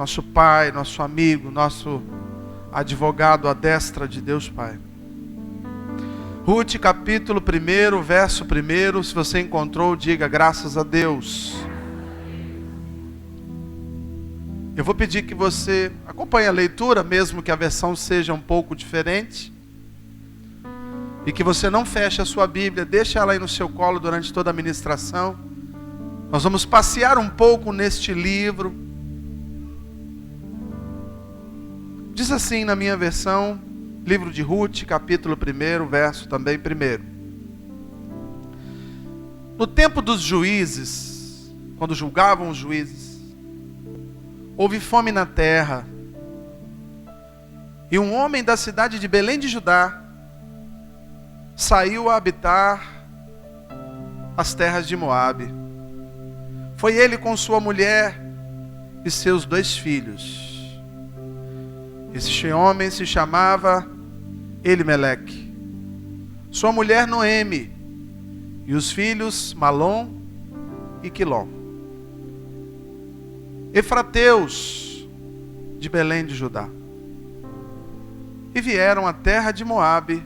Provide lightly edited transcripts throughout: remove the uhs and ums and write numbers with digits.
nosso Pai, nosso amigo, nosso advogado à destra de Deus Pai. Ruth, capítulo 1, verso 1, se você encontrou, diga graças a Deus. Eu vou pedir que você acompanhe a leitura, mesmo que a versão seja um pouco diferente. E que você não feche a sua Bíblia, deixe ela aí no seu colo durante toda a ministração. Nós vamos passear um pouco neste livro. Diz assim na minha versão, livro de Ruth, capítulo 1, verso também 1. No tempo dos juízes, quando julgavam os juízes, houve fome na terra. E um homem da cidade de Belém de Judá saiu a habitar as terras de Moabe. Foi ele com sua mulher e seus 2 filhos. Esse homem se chamava Elimeleque, sua mulher Noemi, e os filhos Malom e Quilom, efrateus de Belém de Judá. E vieram à terra de Moabe,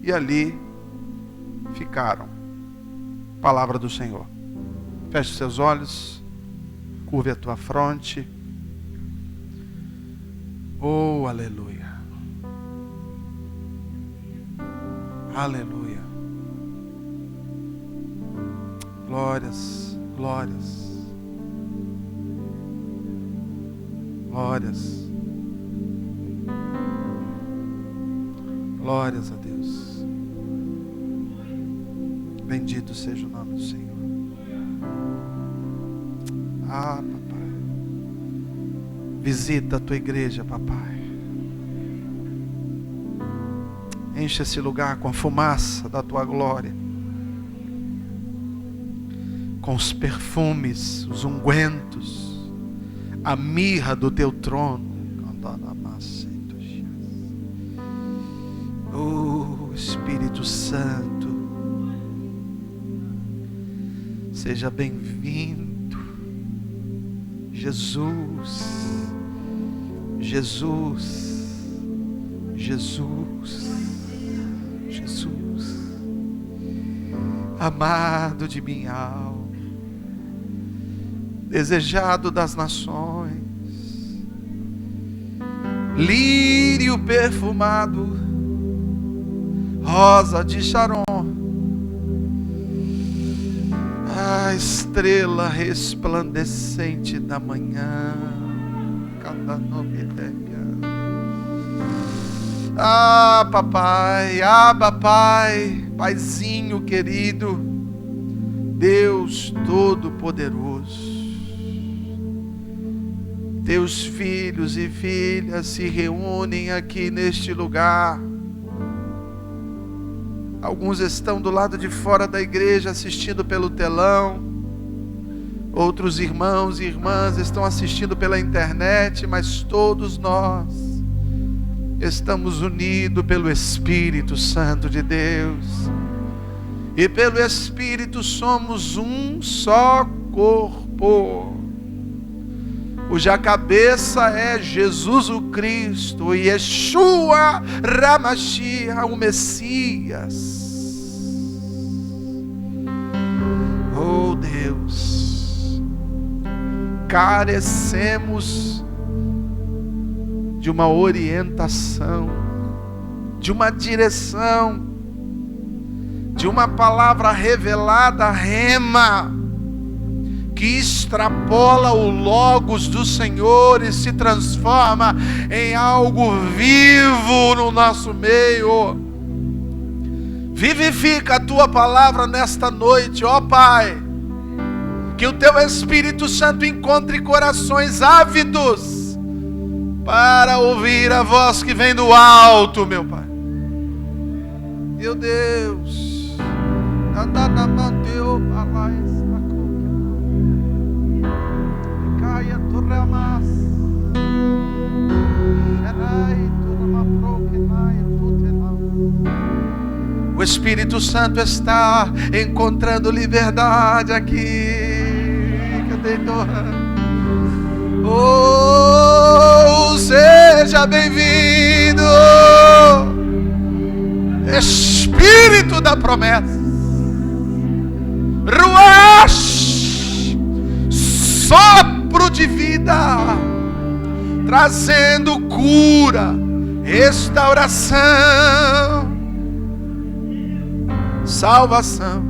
e ali ficaram. Palavra do Senhor. Feche seus olhos, curve a tua fronte. Oh, aleluia. Aleluia. Glórias, glórias. Glórias. Glórias a Deus. Bendito seja o nome do Senhor. Ah, papai. Visita a tua igreja, papai. Enche esse lugar com a fumaça da tua glória, com os perfumes, os ungüentos, a mirra do teu trono. Oh, Espírito Santo, seja bem-vindo. Jesus, Jesus, Jesus, Jesus, amado de minha alma, desejado das nações, lírio perfumado, rosa de Sharon, a estrela resplandecente da manhã. Ah, papai, Pai, paizinho querido, Deus Todo-Poderoso. Teus filhos e filhas se reúnem aqui neste lugar. Alguns estão do lado de fora da igreja assistindo pelo telão. Outros irmãos e irmãs estão assistindo pela internet, mas todos nós estamos unidos pelo Espírito Santo de Deus. E pelo Espírito somos um só corpo, cuja cabeça é Jesus o Cristo, e Yeshua Ramashia, o Messias. Oh Deus, carecemos de uma orientação, de uma direção, de uma palavra revelada, rema, que extrapola o Logos do Senhor e se transforma em algo vivo no nosso meio. Vivifica a tua palavra nesta noite, ó Pai. Que o teu Espírito Santo encontre corações ávidos para ouvir a voz que vem do alto, meu Pai. Meu Deus. O Espírito Santo está encontrando liberdade aqui. Oh, seja bem-vindo, Espírito da promessa. Ruach, sopro de vida, trazendo cura, restauração, salvação,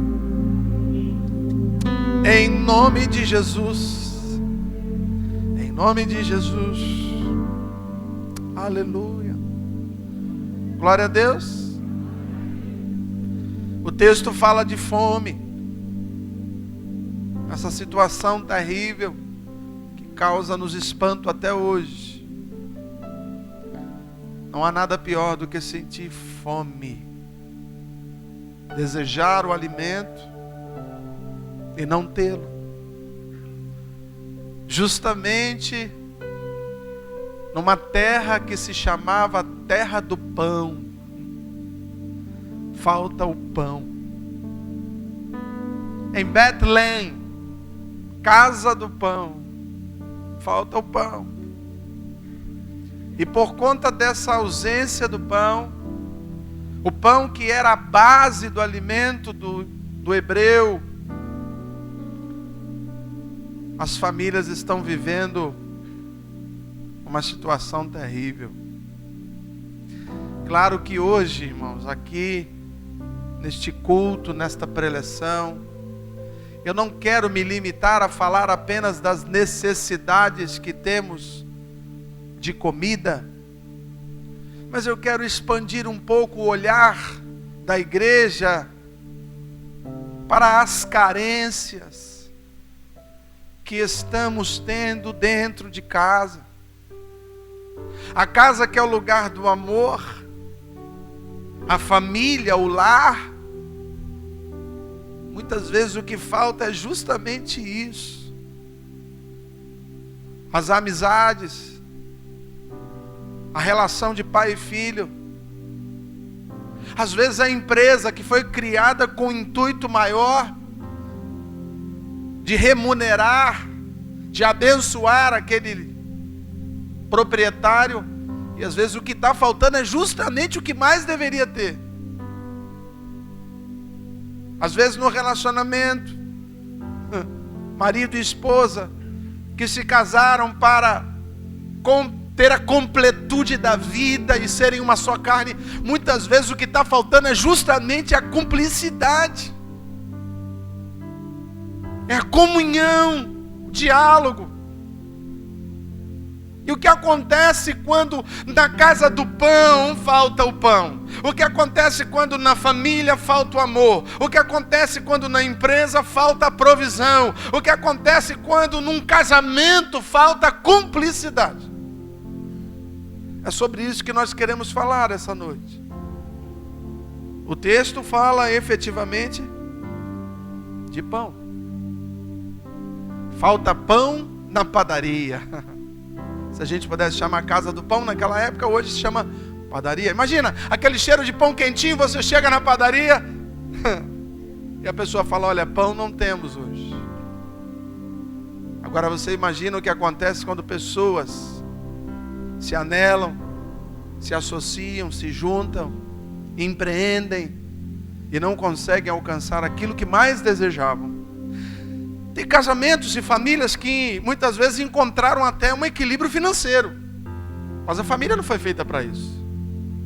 em nome de Jesus, em nome de Jesus, aleluia, glória a Deus. O texto fala de fome, essa situação terrível que causa-nos espanto até hoje. Não há nada pior do que sentir fome, desejar o alimento e não tê-lo. Justamente numa terra que se chamava Terra do Pão, falta o pão. Em Betlém, casa do pão, falta o pão. E por conta dessa ausência do pão, o pão que era a base do alimento do hebreu, as famílias estão vivendo uma situação terrível. Claro que hoje, irmãos, aqui, neste culto, nesta preleção, eu não quero me limitar a falar apenas das necessidades que temos de comida, mas eu quero expandir um pouco o olhar da igreja para as carências que estamos tendo dentro de casa. A casa que é o lugar do amor, a família, o lar. Muitas vezes o que falta é justamente isso. As amizades, a relação de pai e filho. Às vezes a empresa que foi criada com o intuito maior de remunerar, de abençoar aquele proprietário, e às vezes o que está faltando é justamente o que mais deveria ter. Às vezes no relacionamento, marido e esposa, que se casaram para ter a completude da vida e serem uma só carne, muitas vezes o que está faltando é justamente a cumplicidade, é a comunhão, o diálogo. E o que acontece quando na casa do pão falta o pão? O que acontece quando na família falta o amor? O que acontece quando na empresa falta a provisão? O que acontece quando num casamento falta a cumplicidade? É sobre isso que nós queremos falar essa noite. O texto fala efetivamente de pão. Falta pão na padaria. Se a gente pudesse chamar a casa do pão naquela época, hoje se chama padaria. Imagina, aquele cheiro de pão quentinho, você chega na padaria e a pessoa fala, olha, pão não temos hoje. Agora você imagina o que acontece quando pessoas se anelam, se associam, se juntam, empreendem e não conseguem alcançar aquilo que mais desejavam. Tem casamentos e famílias que muitas vezes encontraram até um equilíbrio financeiro, mas a família não foi feita para isso,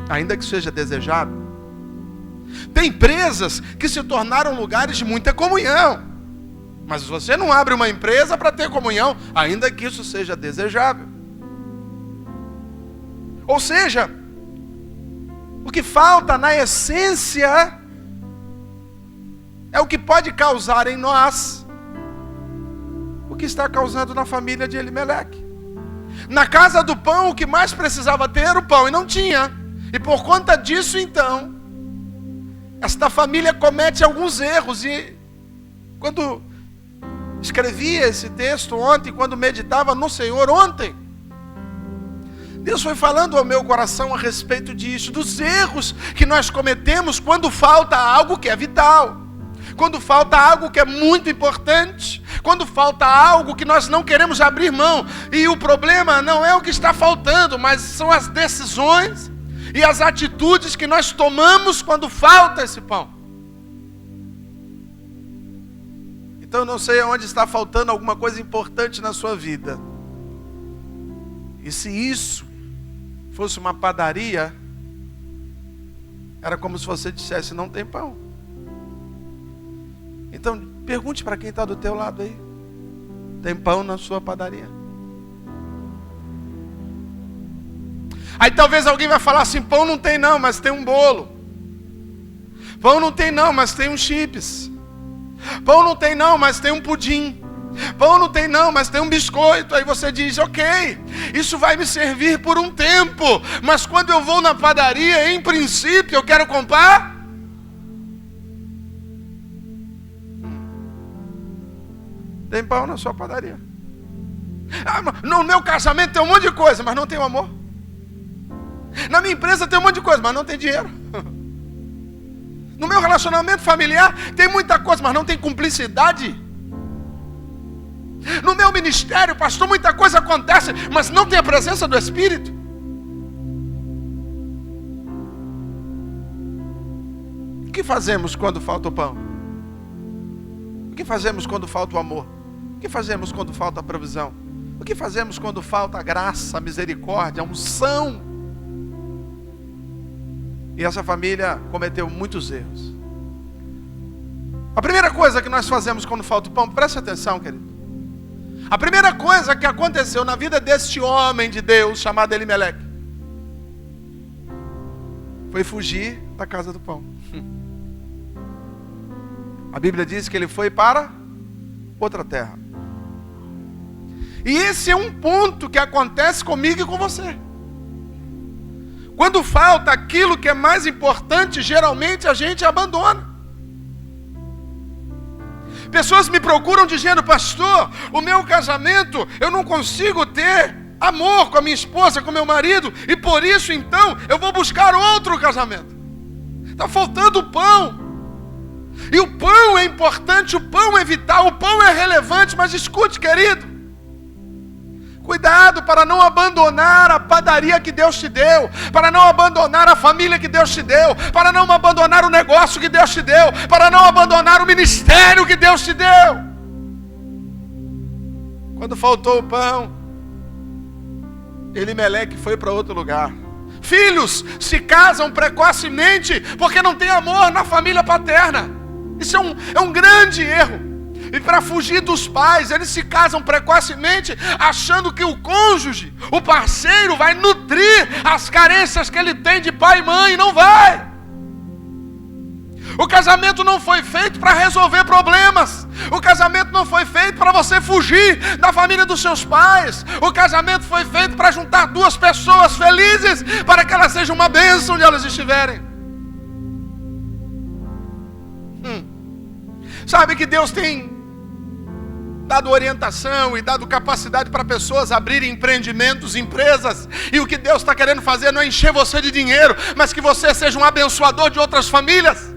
ainda que seja desejado. Tem empresas que se tornaram lugares de muita comunhão, mas você não abre uma empresa para ter comunhão, ainda que isso seja desejável. Ou seja, o que falta na essência é o que pode causar em nós o que está causando na família de Elimeleque. Na casa do pão, o que mais precisava ter era o pão, e não tinha. E por conta disso, então, esta família comete alguns erros. E quando escrevia esse texto ontem, quando meditava no Senhor ontem, Deus foi falando ao meu coração a respeito disso, dos erros que nós cometemos quando falta algo que é vital. quando falta algo que é muito importante, quando falta algo que nós não queremos abrir mão. E o problema não é o que está faltando, mas são as decisões e as atitudes que nós tomamos quando falta esse pão. Então eu não sei onde está faltando alguma coisa importante na sua vida. E se isso fosse uma padaria, era como se você dissesse: não tem pão. Então pergunte para quem está do teu lado aí: tem pão na sua padaria? Aí talvez alguém vai falar assim: pão não tem não, mas tem um bolo. Pão não tem não, mas tem um chips. Pão não tem não, mas tem um pudim. Pão não tem não, mas tem um biscoito. Aí você diz: ok, isso vai me servir por um tempo, mas quando eu vou na padaria, em princípio eu quero comprar. Tem pão na sua padaria? No meu casamento tem um monte de coisa, mas não tem amor. Na minha empresa tem um monte de coisa, mas não tem dinheiro. No meu relacionamento familiar tem muita coisa, mas não tem cumplicidade. No meu ministério, pastor, muita coisa acontece, mas não tem a presença do Espírito. O que fazemos quando falta o pão? O que fazemos quando falta o amor? O que fazemos quando falta a provisão? O que fazemos quando falta a graça, a misericórdia, a unção? E essa família cometeu muitos erros. A primeira coisa que nós fazemos quando falta o pão, preste atenção, querido. A primeira coisa que aconteceu na vida deste homem de Deus, chamado Elimeleque, foi fugir da casa do pão. A Bíblia diz que ele foi para outra terra. E esse é um ponto que acontece comigo e com você. Quando falta aquilo que é mais importante, geralmente a gente abandona. Pessoas me procuram dizendo: pastor, o meu casamento, eu não consigo ter amor com a minha esposa, com meu marido, e por isso então eu vou buscar outro casamento. Está faltando o pão. E o pão é importante, o pão é vital, o pão é relevante, mas escute, querido. Cuidado para não abandonar a padaria que Deus te deu, para não abandonar a família que Deus te deu, para não abandonar o negócio que Deus te deu, para não abandonar o ministério que Deus te deu. Quando faltou o pão, Elimeleque foi para outro lugar. Filhos se casam precocemente porque não tem amor na família paterna. Isso é um grande erro. E para fugir dos pais, eles se casam precocemente, achando que o cônjuge, o parceiro, vai nutrir as carências que ele tem de pai e mãe. Não vai. O casamento não foi feito para resolver problemas. O casamento não foi feito para você fugir da família dos seus pais. O casamento foi feito para juntar duas pessoas felizes, para que elas sejam uma bênção onde elas estiverem. Sabe que Deus tem dado orientação e dado capacidade para pessoas abrirem empreendimentos, empresas, e o que Deus está querendo fazer não é encher você de dinheiro, mas que você seja um abençoador de outras famílias,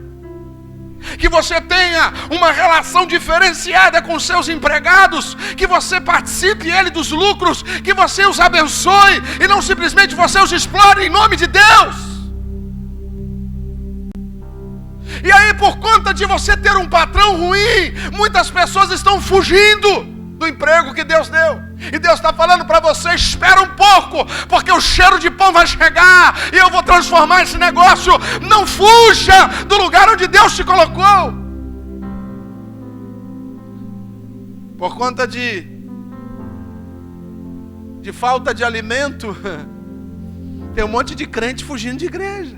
que você tenha uma relação diferenciada com seus empregados, que você participe dos lucros, que você os abençoe e não simplesmente você os explore em nome de Deus. E aí, por conta de você ter um patrão ruim, muitas pessoas estão fugindo do emprego que Deus deu. E Deus está falando para você: espera um pouco, porque o cheiro de pão vai chegar e eu vou transformar esse negócio. Não fuja do lugar onde Deus te colocou. Por conta de falta de alimento, tem um monte de crente fugindo de igreja.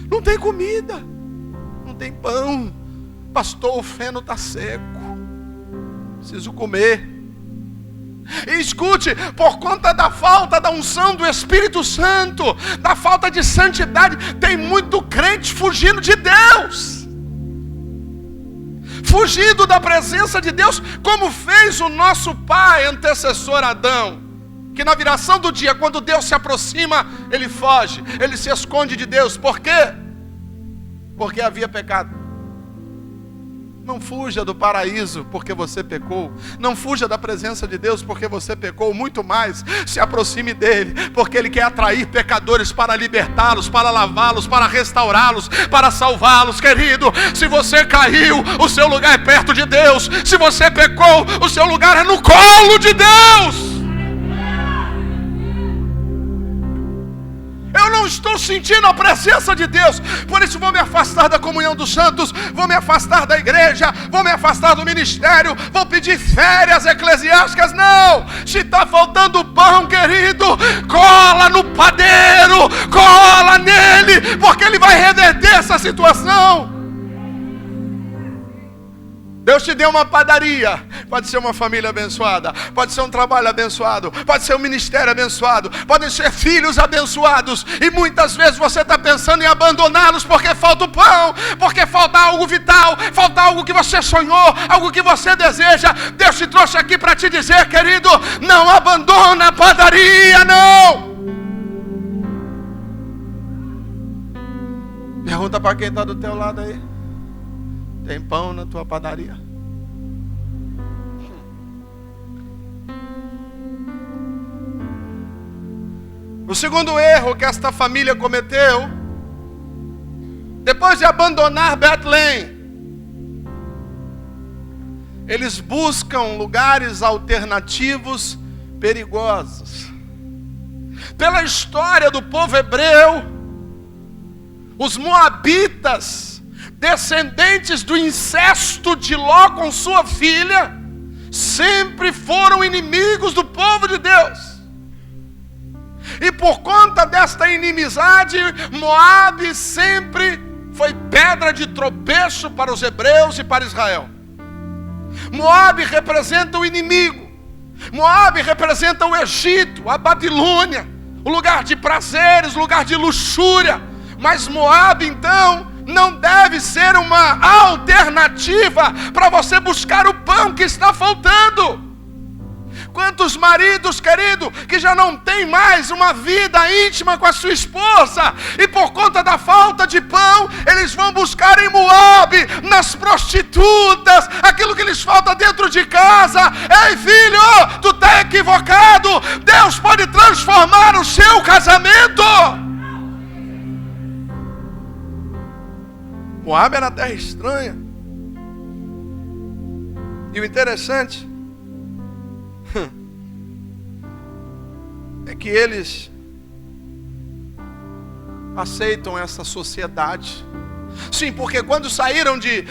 Não tem comida, não tem pão. Pastor, o feno está seco, preciso comer. E escute, por conta da falta da unção do Espírito Santo, da falta de santidade, tem muito crente fugindo de Deus, fugindo da presença de Deus, como fez o nosso pai antecessor Adão, que na viração do dia, quando Deus se aproxima, ele foge, ele se esconde de Deus. Por quê? Porque havia pecado. Não fuja do paraíso porque você pecou. Não fuja da presença de Deus porque você pecou. Muito mais, se aproxime dele, porque ele quer atrair pecadores para libertá-los, para lavá-los, para restaurá-los, para salvá-los. Querido, se você caiu, o seu lugar é perto de Deus. Se você pecou, o seu lugar é no colo de Deus. Eu não estou sentindo a presença de Deus, por isso vou me afastar da comunhão dos santos, vou me afastar da igreja, vou me afastar do ministério, vou pedir férias eclesiásticas. Não, se está faltando pão, querido, cola no padeiro, cola nele, porque ele vai reverter essa situação. Deus te deu uma padaria, pode ser uma família abençoada, pode ser um trabalho abençoado, pode ser um ministério abençoado, podem ser filhos abençoados, e muitas vezes você está pensando em abandoná-los porque falta o pão, porque falta algo vital, falta algo que você sonhou, algo que você deseja. Deus te trouxe aqui para te dizer, querido, não abandona a padaria, não. Pergunta para quem está do teu lado aí: tem pão na tua padaria? O segundo erro que esta família cometeu, depois de abandonar Betlém, eles buscam lugares alternativos perigosos. Pela história do povo hebreu, os moabitas, descendentes do incesto de Ló com sua filha, sempre foram inimigos do povo de Deus. E por conta desta inimizade, Moabe sempre foi pedra de tropeço para os hebreus e para Israel. Moabe representa o inimigo. Moabe representa o Egito, a Babilônia, o lugar de prazeres, o lugar de luxúria. Mas Moabe, então, não deve ser uma alternativa para você buscar o pão que está faltando. Quantos maridos, querido, que já não tem mais uma vida íntima com a sua esposa, e por conta da falta de pão, eles vão buscar em Moabe, nas prostitutas, aquilo que lhes falta dentro de casa. Ei, filho, tu está equivocado. Deus pode transformar o seu casamento. Moabe era terra estranha. E o interessante é que eles aceitam essa sociedade. Sim, porque quando saíram de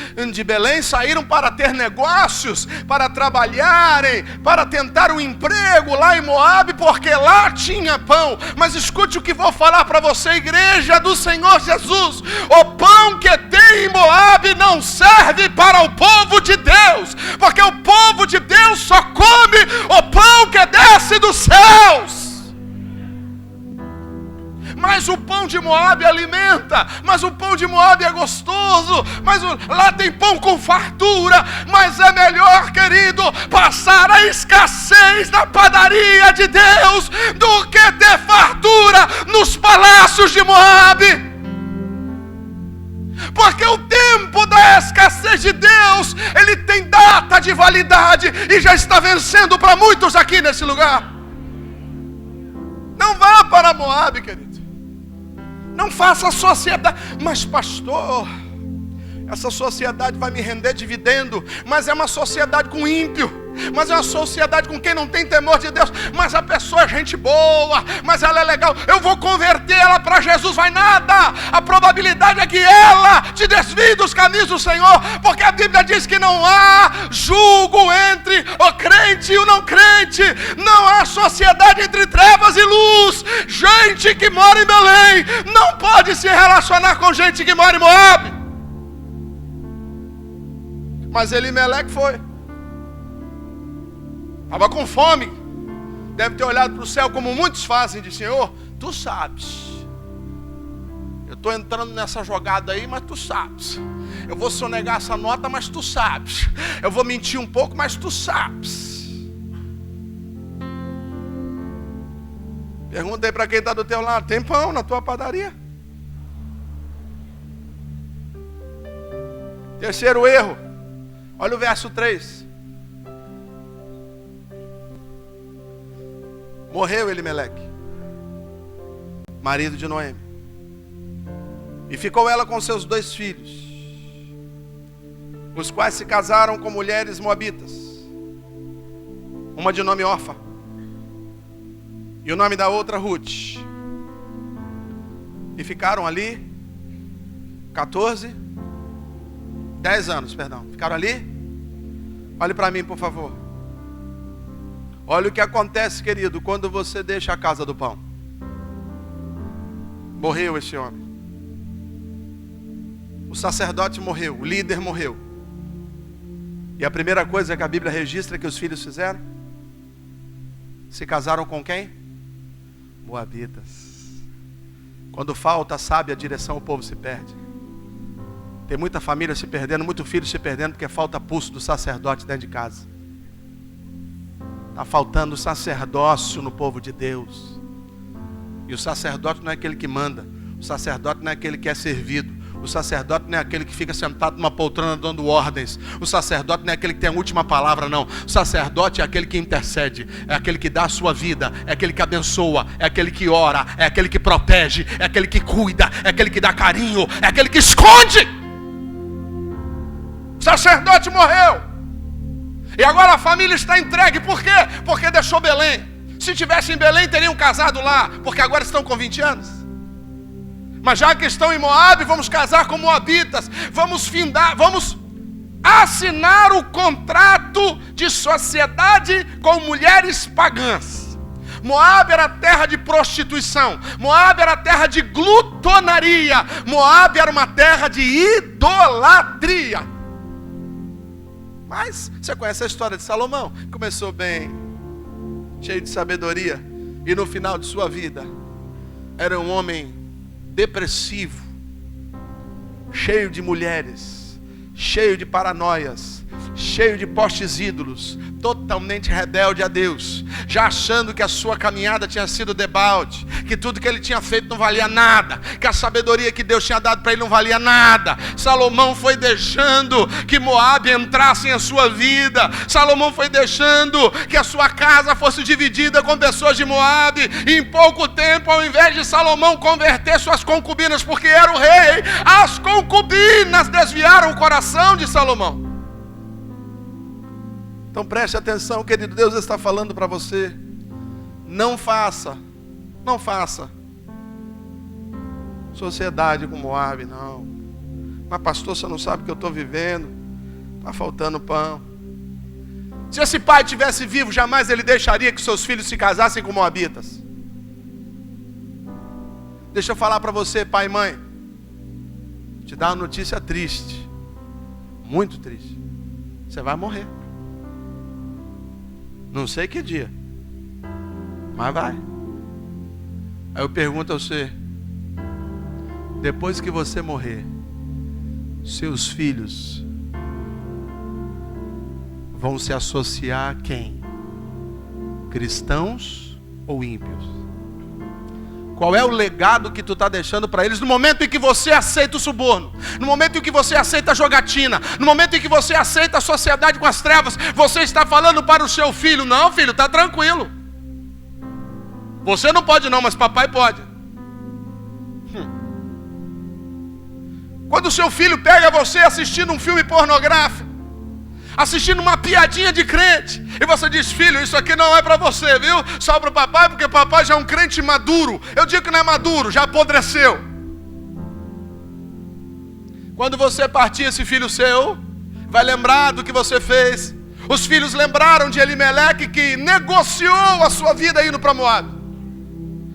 Belém, saíram para ter negócios, para trabalharem, para tentar um emprego lá em Moabe, porque lá tinha pão. Mas escute o que vou falar para você, igreja do Senhor Jesus: o pão que tem em Moabe não serve para o povo de Deus, porque o povo de Deus só come o pão que desce dos céus. Mas o pão de Moabe alimenta, mas o pão de Moabe é gostoso, mas lá tem pão com fartura. Mas é melhor, querido, passar a escassez na padaria de Deus do que ter fartura nos palácios de Moabe. Porque o tempo da escassez de Deus, ele tem data de validade e já está vencendo para muitos aqui nesse lugar. Não vá para Moabe, querido. Não faça sociedade. Mas pastor, essa sociedade vai me render dividendo. Mas é uma sociedade com ímpio. Mas é uma sociedade com quem não tem temor de Deus. Mas a pessoa é gente boa, mas ela é legal, eu vou converter ela para Jesus. Vai nada. A probabilidade é que ela te desvie dos caminhos do Senhor, porque a Bíblia diz que não há julgo entre o crente e o não crente. Não há sociedade entre trevas e luz. Gente que mora em Belém não pode se relacionar com gente que mora em Moabe. Mas Elimeleque foi. Estava com fome. Deve ter olhado para o céu como muitos fazem. De Senhor, tu sabes. Eu estou entrando nessa jogada aí, mas tu sabes. Eu vou sonegar essa nota, mas tu sabes. Eu vou mentir um pouco, mas tu sabes. Pergunta aí para quem está do teu lado: tem pão na tua padaria? Terceiro erro: Olha o verso 3. Morreu Elimeleque, marido de Noemi, e ficou ela com seus 2 filhos, os quais se casaram com mulheres moabitas, uma de nome Orfa, e o nome da outra Ruth. E ficaram ali 10 anos, perdão. Ficaram ali? Olhe para mim, por favor. Olha o que acontece, querido, quando você deixa a casa do pão. Morreu esse homem. O sacerdote morreu, o líder morreu. E a primeira coisa que a Bíblia registra que os filhos fizeram? Se casaram com quem? Moabitas. Quando falta, sabe, a direção, o povo se perde. Tem muita família se perdendo, muito filho se perdendo, porque falta pulso do sacerdote dentro de casa. Está faltando sacerdócio no povo de Deus. E o sacerdote não é aquele que manda. O sacerdote não é aquele que é servido. O sacerdote não é aquele que fica sentado numa poltrona dando ordens. O sacerdote não é aquele que tem a última palavra, não. O sacerdote é aquele que intercede, é aquele que dá a sua vida, é aquele que abençoa, é aquele que ora, é aquele que protege, é aquele que cuida, é aquele que dá carinho, é aquele que esconde. O sacerdote morreu. E agora a família está entregue. Por quê? Porque deixou Belém. Se tivesse em Belém, teriam casado lá, porque agora estão com 20 anos. Mas já que estão em Moabe, vamos casar com moabitas. Vamos assinar o contrato de sociedade com mulheres pagãs. Moabe era terra de prostituição. Moabe era terra de glutonaria. Moabe era uma terra de idolatria. Mas você conhece a história de Salomão? Começou bem, cheio de sabedoria, e no final de sua vida era um homem depressivo, cheio de mulheres, cheio de paranoias, cheio de postes ídolos, totalmente rebelde a Deus, já achando que a sua caminhada tinha sido debalde, que tudo que ele tinha feito não valia nada, que a sabedoria que Deus tinha dado para ele não valia nada. Salomão foi deixando que Moabe entrasse em sua vida. Salomão foi deixando que a sua casa fosse dividida com pessoas de Moabe. E em pouco tempo, ao invés de Salomão converter suas concubinas, porque era o rei, as concubinas desviaram o coração de Salomão. Então preste atenção, querido, Deus está falando para você. Não faça sociedade com Moabe, não. Mas pastor, você não sabe o que eu estou vivendo. Está faltando pão. Se esse pai estivesse vivo, jamais ele deixaria que seus filhos se casassem com moabitas. Deixa eu falar para você, pai e mãe. Te dar uma notícia triste. Muito triste. Você vai morrer. Não sei que dia, mas vai. Aí eu pergunto a você: depois que você morrer, seus filhos vão se associar a quem? Cristãos ou ímpios? Qual é o legado que tu está deixando para eles no momento em que você aceita o suborno? No momento em que você aceita a jogatina? No momento em que você aceita a sociedade com as trevas? Você está falando para o seu filho: não, filho, está tranquilo. Você não pode não, mas papai pode. Quando o seu filho pega você assistindo um filme pornográfico, assistindo uma piadinha de crente, e você diz: filho, isso aqui não é para você, viu? Só para o papai, porque papai já é um crente maduro. Eu digo que não é maduro, já apodreceu. Quando você partir, esse filho seu vai lembrar do que você fez. Os filhos lembraram de Elimeleque, que negociou a sua vida indo para Moabe,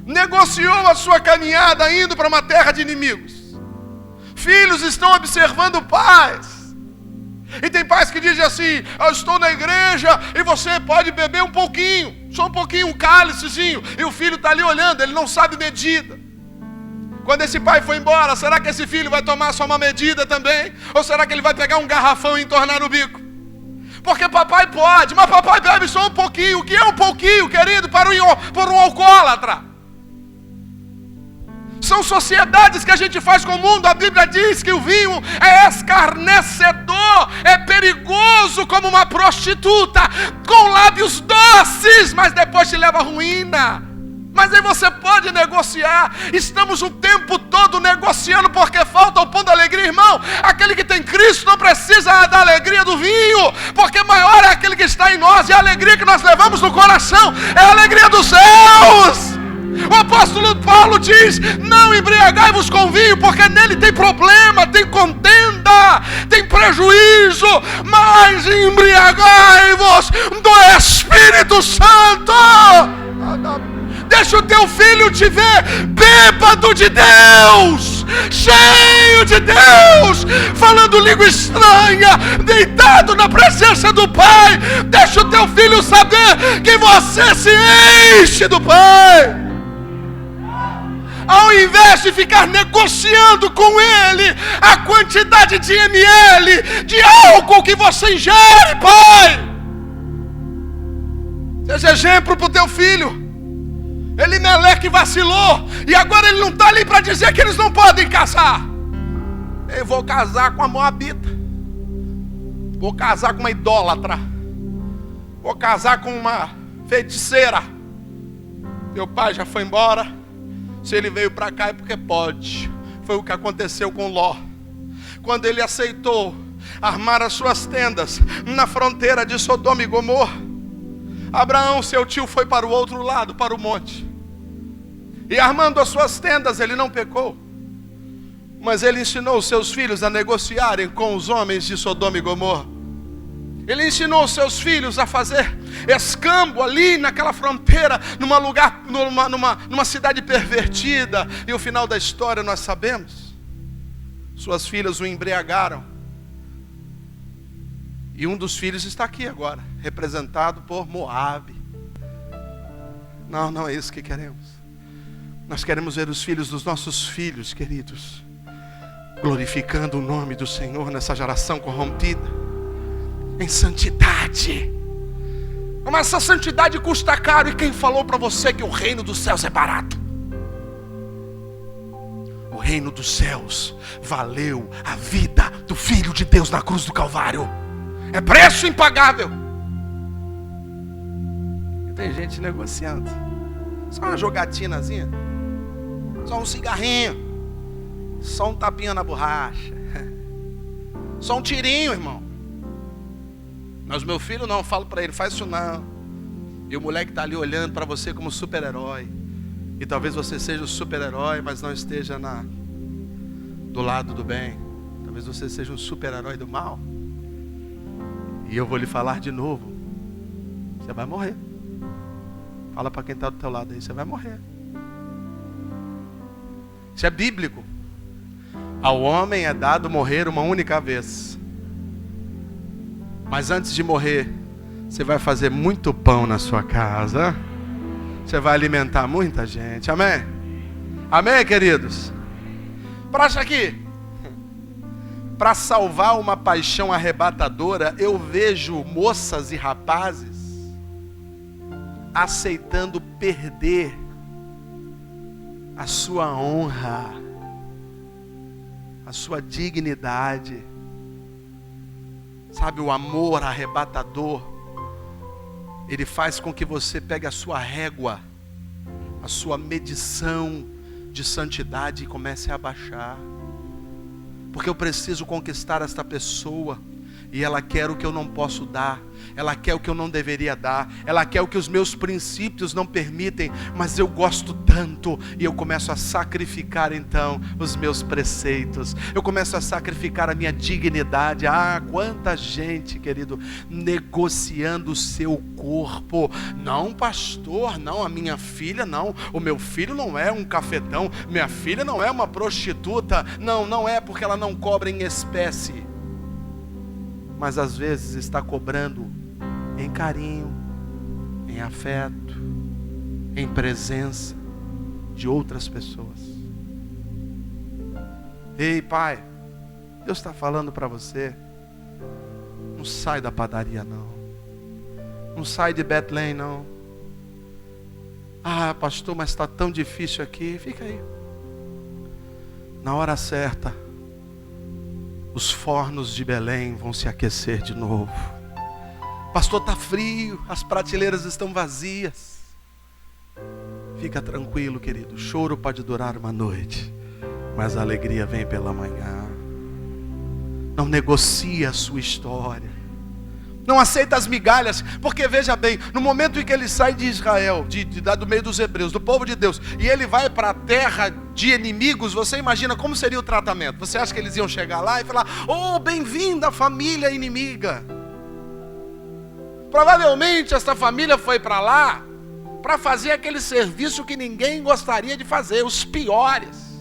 negociou a sua caminhada indo para uma terra de inimigos. Filhos estão observando pais. E tem pais que dizem assim: eu estou na igreja e você pode beber um pouquinho, só um pouquinho, um cálicezinho. E o filho está ali olhando, ele não sabe medida. Quando esse pai for embora, será que esse filho vai tomar só uma medida também? Ou será que ele vai pegar um garrafão e entornar no bico? Porque papai pode, mas papai bebe só um pouquinho. O que é um pouquinho, querido, para um alcoólatra? são sociedades que a gente faz com o mundo. A Bíblia diz que o vinho é escarnecedor, é perigoso como uma prostituta, com lábios doces, mas depois te leva à ruína. Mas aí você pode negociar. Estamos o tempo todo negociando, porque falta o pão da alegria, irmão. Aquele que tem Cristo não precisa da alegria do vinho, porque maior é aquele que está em nós, e a alegria que nós levamos no coração é a alegria dos céus. O apóstolo Paulo diz: não embriagai-vos com vinho, porque nele tem problema, tem contenda, tem prejuízo, mas embriagai-vos do Espírito Santo. Deixa o teu filho te ver bêbado de Deus, cheio de Deus, falando língua estranha, deitado na presença do Pai. Deixa o teu filho saber que você se enche do Pai, ao invés de ficar negociando com ele a quantidade de ml de álcool que você ingere. Pai, seja exemplo para o teu filho. Elimeleque vacilou, e agora ele não está ali para dizer que eles não podem casar. Eu vou casar com a moabita, vou casar com uma idólatra, vou casar com uma feiticeira. Meu pai já foi embora, se ele veio para cá é porque pode. Foi o que aconteceu com Ló, quando ele aceitou armar as suas tendas na fronteira de Sodoma e Gomorra. Abraão, seu tio, foi para o outro lado, para o monte, e armando as suas tendas, ele não pecou, mas ele ensinou os seus filhos a negociarem com os homens de Sodoma e Gomorra. Ele ensinou os seus filhos a fazer escambo ali naquela fronteira, numa cidade pervertida. E o final da história nós sabemos. Suas filhas o embriagaram, e um dos filhos está aqui agora, representado por Moabe. Não é isso que queremos. Nós queremos ver os filhos dos nossos filhos, queridos, glorificando o nome do Senhor nessa geração corrompida, em santidade. Mas essa santidade custa caro. E quem falou para você que o reino dos céus é barato? O reino dos céus valeu a vida do Filho de Deus na cruz do Calvário. É preço impagável. E tem gente negociando, só uma jogatinazinha, só um cigarrinho, só um tapinha na borracha, só um tirinho, irmão. Mas meu filho não, eu falo para ele: faz isso não. E o moleque está ali olhando para você como super-herói. E talvez você seja o super-herói, mas não esteja do lado do bem. Talvez você seja um super-herói do mal. E eu vou lhe falar de novo: você vai morrer. Fala para quem está do teu lado aí: você vai morrer. Isso é bíblico. Ao homem é dado morrer uma única vez. Mas antes de morrer, você vai fazer muito pão na sua casa. Você vai alimentar muita gente. Amém? Amém, queridos? Presta aqui. Para salvar uma paixão arrebatadora, eu vejo moças e rapazes aceitando perder a sua honra, a sua dignidade. Sabe, o amor arrebatador, ele faz com que você pegue a sua régua, a sua medição de santidade, e comece a abaixar. Porque eu preciso conquistar esta pessoa, e ela quer o que eu não posso dar, ela quer o que eu não deveria dar, ela quer o que os meus princípios não permitem, mas eu gosto tanto, e eu começo a sacrificar então os meus preceitos, eu começo a sacrificar a minha dignidade. Ah, quanta gente, querido, negociando o seu corpo. Não, pastor, não, a minha filha não, o meu filho não é um cafetão, minha filha não é uma prostituta. Não é, porque ela não cobra em espécie, mas às vezes está cobrando em carinho, em afeto, em presença de outras pessoas. Ei, pai, Deus está falando para você: não sai da padaria não, não sai de Bethlehem não. Ah, pastor, mas está tão difícil aqui. Fica aí, na hora certa, os fornos de Belém vão se aquecer de novo. Pastor, está frio, as prateleiras estão vazias. Fica tranquilo, querido, o choro pode durar uma noite, mas a alegria vem pela manhã. Não negocie a sua história. Não aceita as migalhas, porque veja bem, no momento em que ele sai de Israel, do meio dos hebreus, do povo de Deus, e ele vai para a terra de inimigos, você imagina como seria o tratamento? Você acha que eles iam chegar lá e falar: oh, bem-vinda família inimiga? Provavelmente esta família foi para lá para fazer aquele serviço que ninguém gostaria de fazer. Os piores,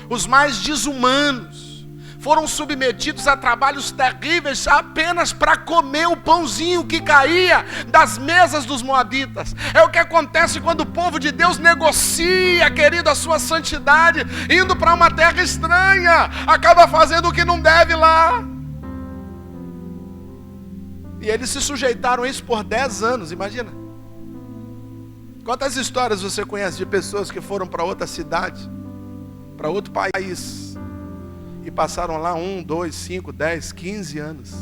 os mais desumanos, foram submetidos a trabalhos terríveis apenas para comer o pãozinho que caía das mesas dos moabitas. É o que acontece quando o povo de Deus negocia, querido, a sua santidade, indo para uma terra estranha, acaba fazendo o que não deve lá. E eles se sujeitaram a isso por 10 anos, imagina. Quantas histórias você conhece de pessoas que foram para outra cidade, para outro país, e passaram lá 1, 2, 5, 10, 15 anos,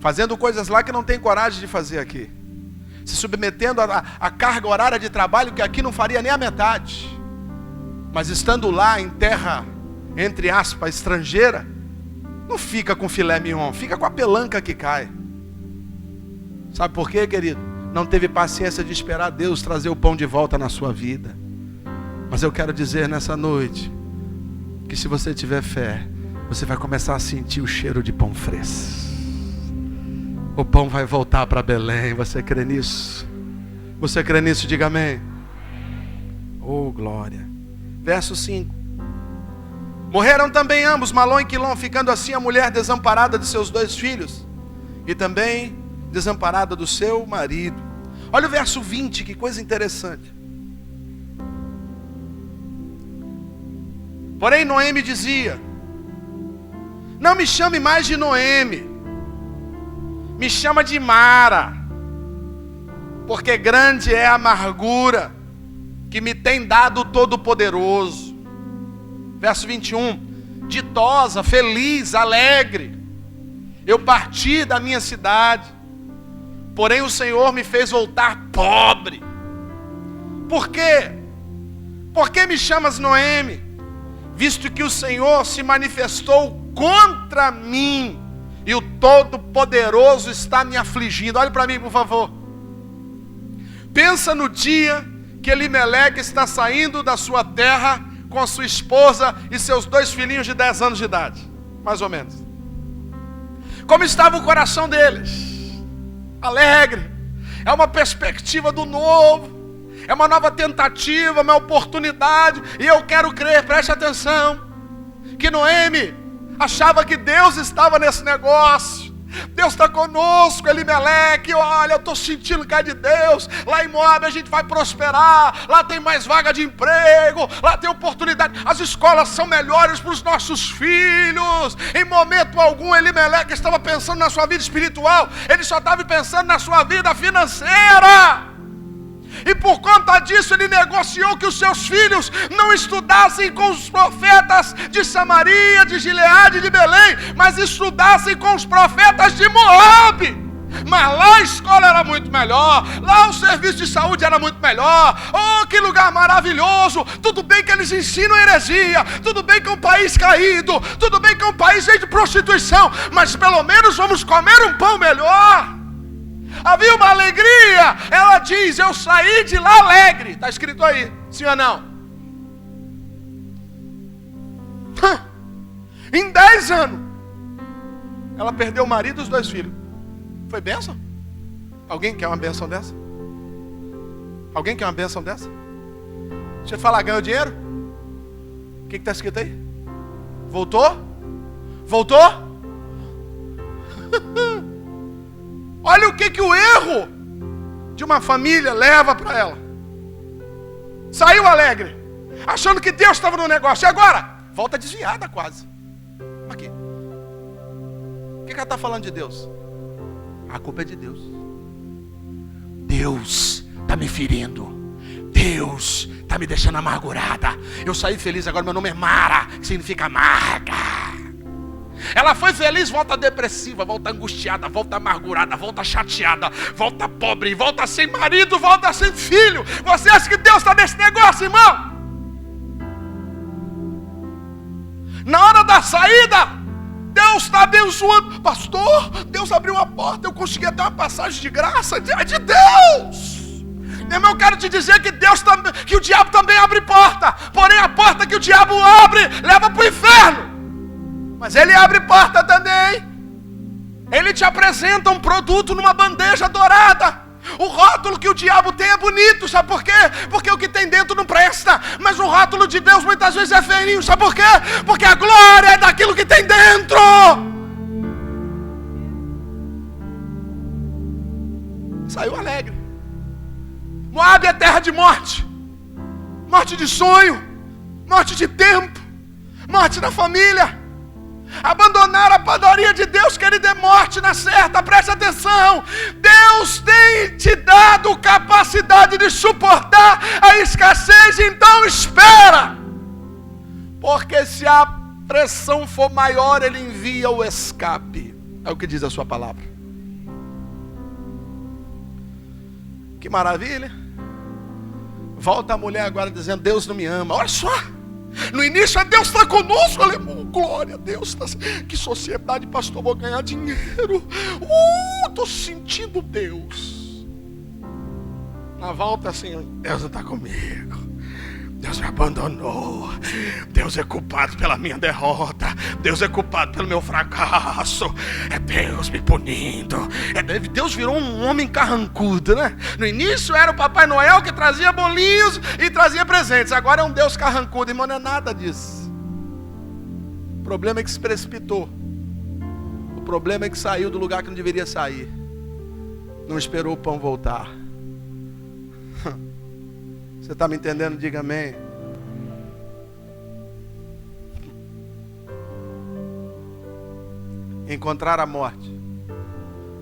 fazendo coisas lá que não tem coragem de fazer aqui, se submetendo a carga horária de trabalho que aqui não faria nem a metade, mas estando lá em terra, entre aspas, estrangeira, não fica com filé mignon, fica com a pelanca que cai. Sabe por quê, querido? Não teve paciência de esperar Deus trazer o pão de volta na sua vida. Mas eu quero dizer nessa noite, que se você tiver fé, você vai começar a sentir o cheiro de pão fresco. O pão vai voltar para Belém. Você crê nisso? Você crê nisso? Diga amém. Oh, glória. Verso 5. Morreram também ambos, Malom e Quilom, ficando assim a mulher desamparada de seus 2 filhos, e também desamparada do seu marido. Olha o verso 20, que coisa interessante. Porém Noemi dizia: não me chame mais de Noemi, me chama de Mara, porque grande é a amargura que me tem dado o Todo-Poderoso. Verso 21, ditosa, feliz, alegre, eu parti da minha cidade, porém o Senhor me fez voltar pobre. Por quê? Por que me chamas Noemi? Visto que o Senhor se manifestou contra mim, e o Todo-Poderoso está me afligindo. Olhe para mim, por favor. Pensa no dia que Elimeleque está saindo da sua terra com a sua esposa e seus 2 filhinhos de 10 anos de idade, mais ou menos. Como estava o coração deles? Alegre. É uma perspectiva do novo. É uma nova tentativa, uma oportunidade. E eu quero crer, preste atenção, que Noemi achava que Deus estava nesse negócio. Deus está conosco, Elimeleque. Olha, eu estou sentindo que é de Deus. Lá em Moab a gente vai prosperar. Lá tem mais vaga de emprego. Lá tem oportunidade. As escolas são melhores para os nossos filhos. Em momento algum Elimeleque estava pensando na sua vida espiritual. Ele só estava pensando na sua vida financeira. E por conta disso ele negociou que os seus filhos não estudassem com os profetas de Samaria, de Gileade, de Belém, mas estudassem com os profetas de Moab. Mas lá a escola era muito melhor, lá o serviço de saúde era muito melhor. Oh, que lugar maravilhoso! Tudo bem que eles ensinam heresia, tudo bem que é um país caído, tudo bem que é um país cheio de prostituição, mas pelo menos vamos comer um pão melhor. Havia uma alegria. Ela diz: eu saí de lá alegre. Está escrito aí, sim ou não? Em 10 anos ela perdeu o marido e os 2 filhos. Foi bênção? Alguém quer uma bênção dessa? Alguém quer uma bênção dessa? Deixa eu falar, ganhou dinheiro? O que está escrito aí? Voltou? Voltou? Olha o que o erro de uma família leva para ela. Saiu alegre, achando que Deus estava no negócio. E agora? Volta desviada quase. Aqui. O que ela está falando de Deus? A culpa é de Deus. Deus está me ferindo. Deus está me deixando amargurada. Eu saí feliz, agora meu nome é Mara, que significa amarga. Ela foi feliz, volta depressiva, volta angustiada, volta amargurada, volta chateada, volta pobre, volta sem marido, volta sem filho. Você acha que Deus está nesse negócio, irmão? Na hora da saída, Deus está abençoando. Pastor, Deus abriu a porta, eu consegui até uma passagem de graça. É de Deus. Meu irmão, eu quero te dizer que o diabo também abre porta. Porém, a porta que o diabo abre leva para o inferno. Mas ele abre porta também. Ele te apresenta um produto numa bandeja dourada. O rótulo que o diabo tem é bonito, sabe por quê? Porque o que tem dentro não presta. Mas o rótulo de Deus muitas vezes é feinho, sabe por quê? Porque a glória é daquilo que tem dentro. Saiu alegre. Moabe é terra de morte. Morte de sonho. Morte de tempo. Morte na família. Abandonar a padaria de Deus, querido, é morte na certa. Preste atenção. Deus tem te dado capacidade de suportar a escassez, então espera. Porque se a pressão for maior, Ele envia o escape. É o que diz a sua palavra. Que maravilha. Volta a mulher agora dizendo: Deus não me ama. Olha só. No início Deus está conosco, glória a Deus. Que sociedade, pastor, vou ganhar dinheiro. Estou sentindo Deus. Na volta assim, Deus não está comigo. Deus me abandonou. Deus é culpado pela minha derrota. Deus é culpado pelo meu fracasso. É Deus me punindo. Deus virou um homem carrancudo, né? No início era o Papai Noel que trazia bolinhos e trazia presentes. Agora é um Deus carrancudo. Irmão, não é nada disso. O problema é que se precipitou. O problema é que saiu do lugar que não deveria sair. Não esperou o pão voltar. Você está me entendendo? Diga amém. Encontrar a morte.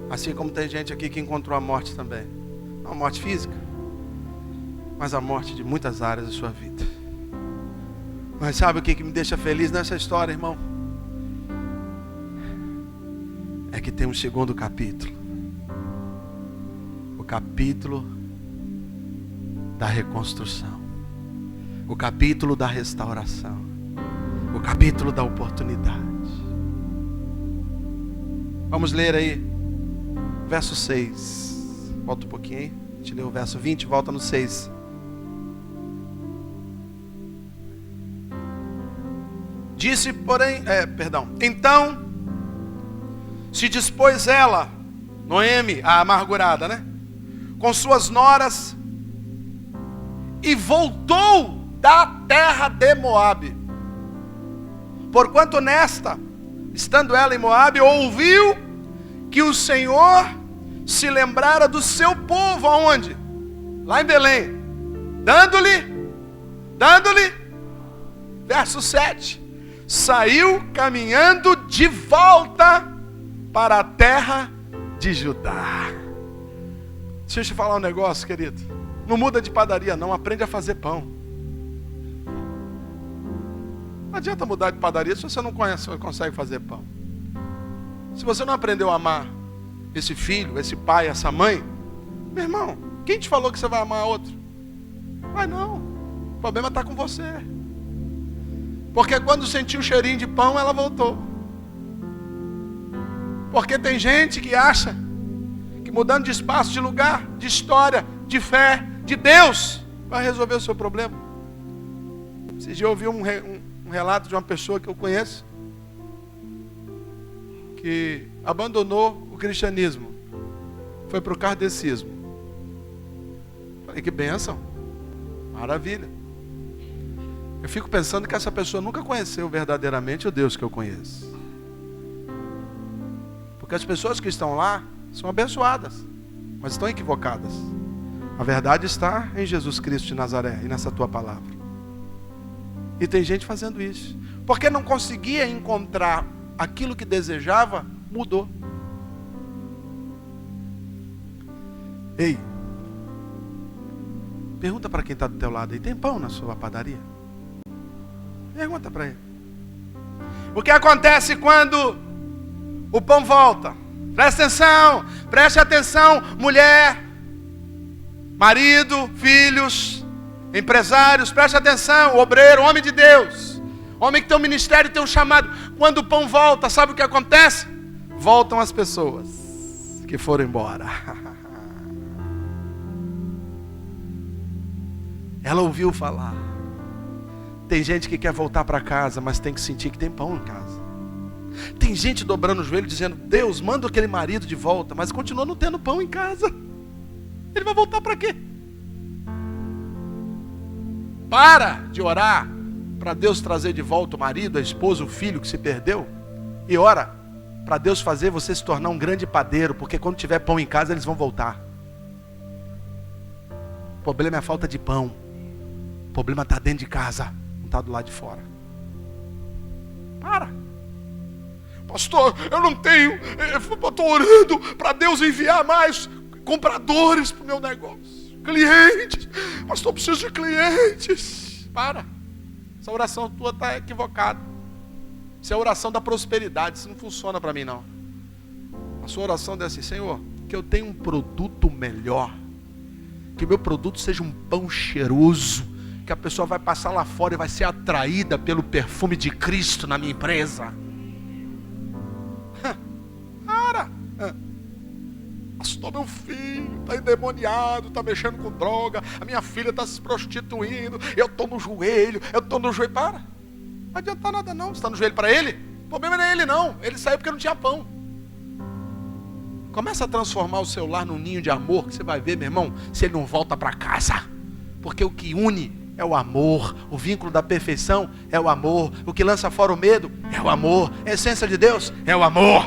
Assim como tem gente aqui que encontrou a morte também. Não a morte física, mas a morte de muitas áreas da sua vida. Mas sabe o que me deixa feliz nessa história, irmão? É que tem um segundo capítulo. O capítulo da reconstrução, o capítulo da restauração, o capítulo da oportunidade. Vamos ler aí, verso 6. Volta um pouquinho aí. A gente leu o verso 20, volta no 6. Disse, porém, então se dispôs ela, Noemi, a amargurada, né? Com suas noras, e voltou da terra de Moabe. Porquanto nesta, estando ela em Moabe, ouviu que o Senhor se lembrara do seu povo. Aonde? Lá em Belém. Dando-lhe, verso 7. Saiu caminhando de volta para a terra de Judá. Deixa eu te falar um negócio, querido. Não muda de padaria não, aprende a fazer pão. Não adianta mudar de padaria se você não consegue fazer pão. Se você não aprendeu a amar esse filho, esse pai, essa mãe, meu irmão, quem te falou que você vai amar outro? Vai não, o problema está com você. Porque quando sentiu o cheirinho de pão, ela voltou. Porque tem gente que acha que mudando de espaço, de lugar, de história, de fé, de Deus, vai resolver o seu problema. Esses dias eu ouvi um relato de uma pessoa que eu conheço, que abandonou o cristianismo, foi para o kardecismo. Falei, que bênção, maravilha. Eu fico pensando que essa pessoa nunca conheceu verdadeiramente o Deus que eu conheço. Porque as pessoas que estão lá são abençoadas, mas estão equivocadas. A verdade está em Jesus Cristo de Nazaré e nessa tua palavra. E tem gente fazendo isso. Porque não conseguia encontrar aquilo que desejava, mudou. Ei, Pergunta para quem está do teu lado aí, tem pão na sua padaria? Pergunta para ele. O que acontece quando o pão volta? Preste atenção, mulher, marido, filhos, empresários, preste atenção, obreiro, homem de Deus, homem que tem um ministério, tem um chamado. Quando o pão volta, sabe o que acontece? Voltam as pessoas que foram embora. Ela ouviu falar. Tem gente que quer voltar para casa, mas tem que sentir que tem pão em casa. Tem gente dobrando o joelho dizendo, Deus, manda aquele marido de volta, mas continua não tendo pão em casa. Ele vai voltar para quê? Para de orar para Deus trazer de volta o marido, a esposa, o filho que se perdeu. E ora para Deus fazer você se tornar um grande padeiro, porque quando tiver pão em casa eles vão voltar. O problema é a falta de pão. O problema está dentro de casa, não está do lado de fora. Para. Pastor, eu não tenho, eu estou orando para Deus enviar mais compradores para o meu negócio. Clientes. Pastor, eu preciso de clientes. Para. Essa oração tua está equivocada. Isso é a oração da prosperidade. Isso não funciona para mim não. A sua oração é assim, Senhor, que eu tenha um produto melhor. Que o meu produto seja um pão cheiroso, que a pessoa vai passar lá fora e vai ser atraída pelo perfume de Cristo na minha empresa. Para. Pastor, meu filho está endemoniado, está mexendo com droga, a minha filha está se prostituindo, eu estou no joelho. Para. Não adianta nada não, você está no joelho para ele? O problema não é ele não, ele saiu porque não tinha pão. Começa a transformar o seu lar num ninho de amor, que você vai ver, meu irmão, se ele não volta para casa. Porque o que une é o amor, o vínculo da perfeição é o amor, o que lança fora o medo é o amor, a essência de Deus é o amor.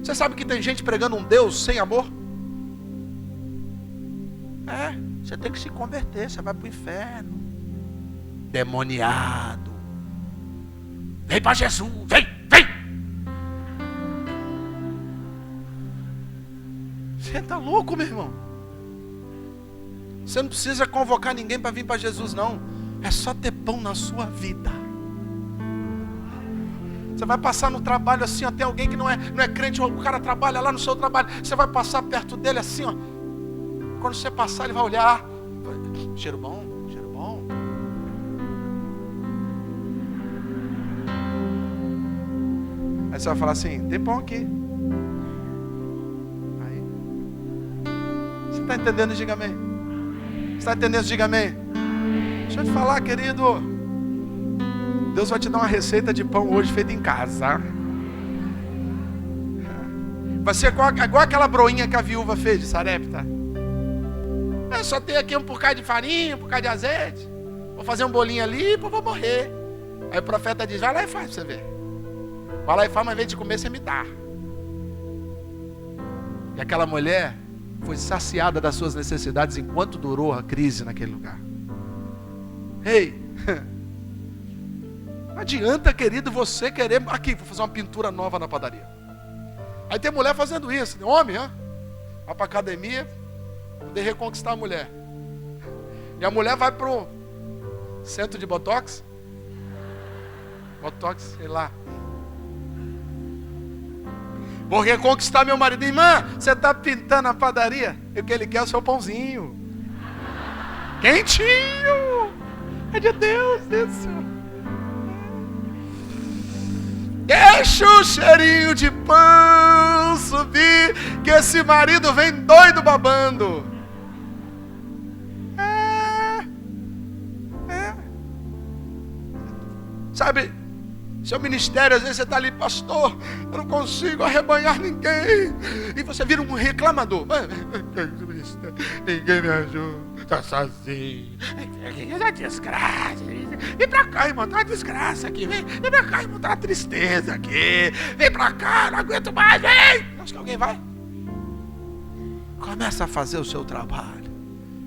Você sabe que tem gente pregando um Deus sem amor? Você tem que se converter, você vai para o inferno. Demoniado. Vem para Jesus, vem. Você está louco, meu irmão? Você não precisa convocar ninguém para vir para Jesus, não. É só ter pão na sua vida. Você vai passar no trabalho assim, ó, tem alguém que não é crente, o cara trabalha lá no seu trabalho. Você vai passar perto dele assim, ó. Quando você passar, ele vai olhar. Cheiro bom, cheiro bom. Aí você vai falar assim, tem pão aqui. Aí. Você está entendendo? Diga amém. Você está entendendo? Diga amém. Deixa eu te falar, querido. Deus vai te dar uma receita de pão hoje feita em casa. Vai ser igual aquela broinha que a viúva fez de Sarepta. Eu só tenho aqui um bocado de farinha, um bocado de azeite. Vou fazer um bolinho ali e vou morrer. Aí o profeta diz, vai lá e faz pra você ver. Vai lá e faz, mas ao invés de comer, você me dá. E aquela mulher foi saciada das suas necessidades enquanto durou a crise naquele lugar. Ei, não adianta, querido, você querer... Aqui, vou fazer uma pintura nova na padaria. Aí tem mulher fazendo isso, homem, vai para academia, poder reconquistar a mulher. E a mulher vai pro centro de Botox. Botox, sei lá. Vou reconquistar meu marido. Irmã, você está pintando a padaria? E o que ele quer é o seu pãozinho. Quentinho. É de Deus isso. Deixa o cheirinho de pão subir, que esse marido vem doido babando. Sabe, seu ministério, às vezes você está ali, pastor, eu não consigo arrebanhar ninguém. E você vira um reclamador. Ninguém me ajuda. Estou sozinho. É desgraça. Vem pra cá, irmão, tá uma desgraça aqui. Vem pra cá, irmão, tá uma tristeza aqui. Vem pra cá, não aguento mais, vem. Acho que alguém vai. Começa a fazer o seu trabalho.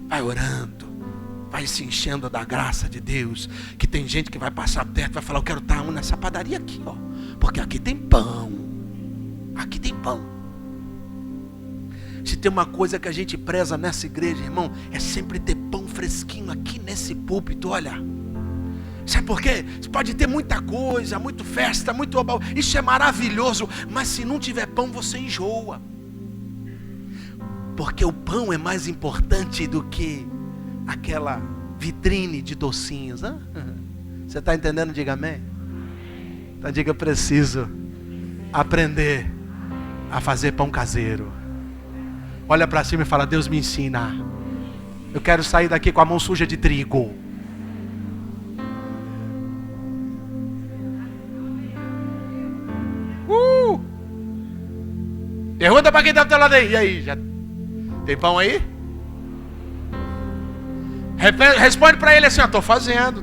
Vai orando. Vai se enchendo da graça de Deus. Que tem gente que vai passar perto, vai falar, eu quero estar nessa padaria aqui, ó. Porque aqui tem pão. Aqui tem pão. Se tem uma coisa que a gente preza nessa igreja, irmão, é sempre ter pão fresquinho aqui nesse púlpito, olha. Sabe por quê? Pode ter muita coisa, muita festa, muito oba, isso é maravilhoso, mas se não tiver pão, você enjoa. Porque o pão é mais importante do que aquela vitrine de docinhos. Hein? Você está entendendo? Diga amém. Então diga, eu preciso aprender a fazer pão caseiro. Olha para cima e fala, Deus me ensina. Eu quero sair daqui com a mão suja de trigo. Pergunta para quem está do teu lado aí. E aí, já tem pão aí? Responde para ele assim, estou fazendo.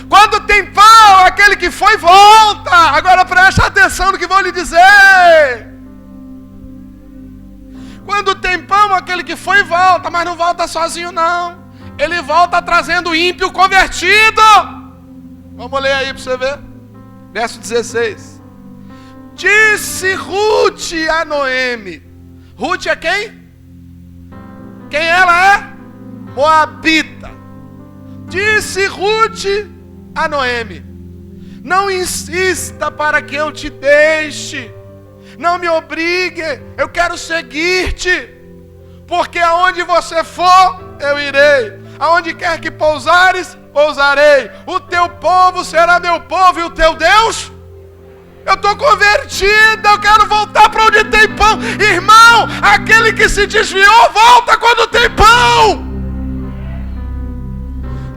Quando tem pão, aquele que foi volta. Agora preste atenção no que vou lhe dizer. Quando tem pão, aquele que foi volta, mas não volta sozinho não. Ele volta trazendo o ímpio convertido. Vamos ler aí para você ver. Verso 16. Disse Ruth a Noemi. Ruth é quem? Quem ela é? Moabita. Disse Ruth a Noemi: não insista para que eu te deixe, não me obrigue, eu quero seguir-te, porque aonde você for, eu irei, aonde quer que pousares, pousarei, o teu povo será meu povo e o teu Deus. Eu estou convertida, eu quero voltar para onde tem pão. Irmão, aquele que se desviou, volta quando tem pão.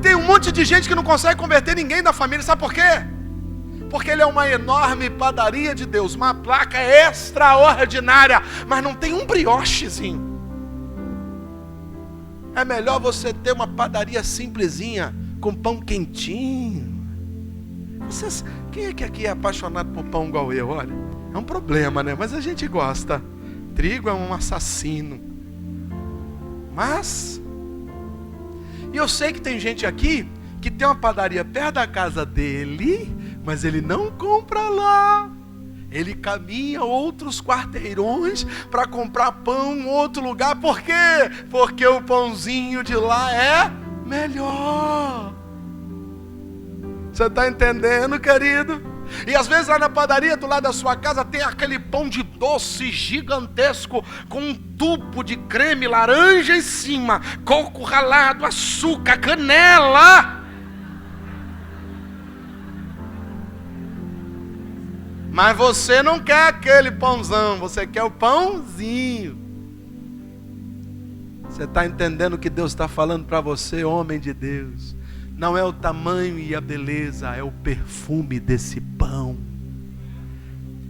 Tem um monte de gente que não consegue converter ninguém da família, sabe por quê? Porque ele é uma enorme padaria de Deus, uma placa extraordinária, mas não tem um briochezinho. É melhor você ter uma padaria simplesinha, com pão quentinho. Vocês, quem é que aqui é apaixonado por pão igual eu? Olha, é um problema, né? Mas a gente gosta. Trigo é um assassino. Mas, e eu sei que tem gente aqui que tem uma padaria perto da casa dele, mas ele não compra lá. Ele caminha outros quarteirões para comprar pão em outro lugar. Por quê? Porque o pãozinho de lá é melhor. Você está entendendo, querido? E às vezes lá na padaria do lado da sua casa tem aquele pão de doce gigantesco com um tubo de creme laranja em cima, coco ralado, açúcar, canela. Mas você não quer aquele pãozão, você quer o pãozinho. Você está entendendo o que Deus está falando para você, homem de Deus? Não é o tamanho e a beleza, é o perfume desse pão.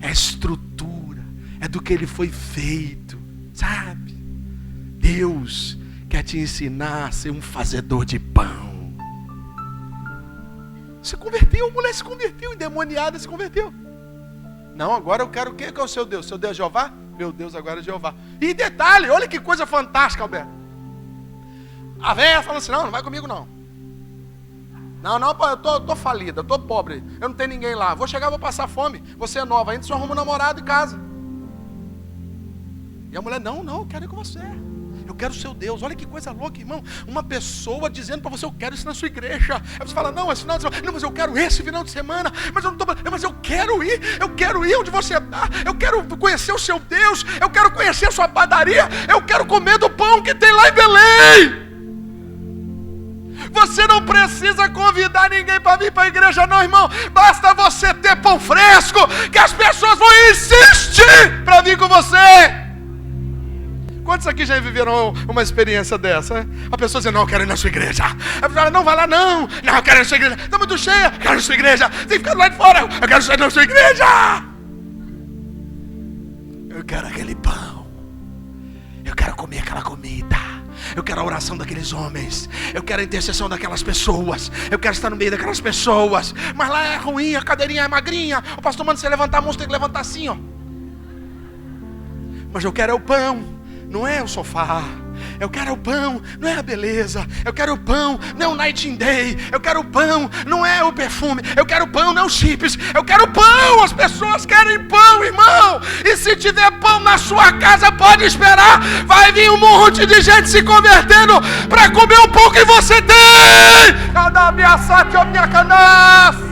É a estrutura, é do que ele foi feito, sabe? Deus quer te ensinar a ser um fazedor de pão. Se converteu, a mulher se converteu, endemoniada se converteu. Não, agora eu quero o quê? Qual é o seu Deus? Seu Deus é Jeová? Meu Deus agora é Jeová. E detalhe, olha que coisa fantástica, Alberto. A velha falando assim, não vai comigo não. Não, eu tô falida, eu tô pobre, eu não tenho ninguém lá, vou chegar, vou passar fome, você é nova, ainda só arruma um namorado em casa. E a mulher, não, eu quero ir com você, eu quero o seu Deus. Olha que coisa louca, irmão, uma pessoa dizendo para você, eu quero isso na sua igreja. Aí você fala, não, esse final de semana, não, mas eu quero esse final de semana, mas eu não tô, mas eu quero ir onde você está, eu quero conhecer o seu Deus, eu quero conhecer a sua padaria, eu quero comer do pão que tem lá em Belém. Você não precisa convidar ninguém para vir para a igreja não, irmão. Basta você ter pão fresco, que as pessoas vão insistir para vir com você. Quantos aqui já viveram uma experiência dessa? A pessoa diz, não, eu quero ir na sua igreja. A pessoa fala, não, vai lá não, eu quero ir na sua igreja. Está muito cheia, eu quero ir na sua igreja. Tem que ficar lá de fora, eu quero ir na sua igreja. Eu quero aquele pão. Eu quero comer aquela comida. Eu quero a oração daqueles homens. Eu quero a intercessão daquelas pessoas. Eu quero estar no meio daquelas pessoas. Mas lá é ruim, a cadeirinha é magrinha. O pastor manda você levantar a mão, você tem que levantar assim, ó. Mas eu quero é o pão, não é o sofá. Eu quero o pão, não é a beleza. Eu quero o pão, não é o Night and Day. Eu quero o pão, não é o perfume. Eu quero o pão, não os chips. Eu quero o pão, as pessoas querem pão, irmão. E se tiver pão na sua casa, pode esperar. Vai vir um monte de gente se convertendo para comer o pão que você tem. Cada ameaça que eu me acanas.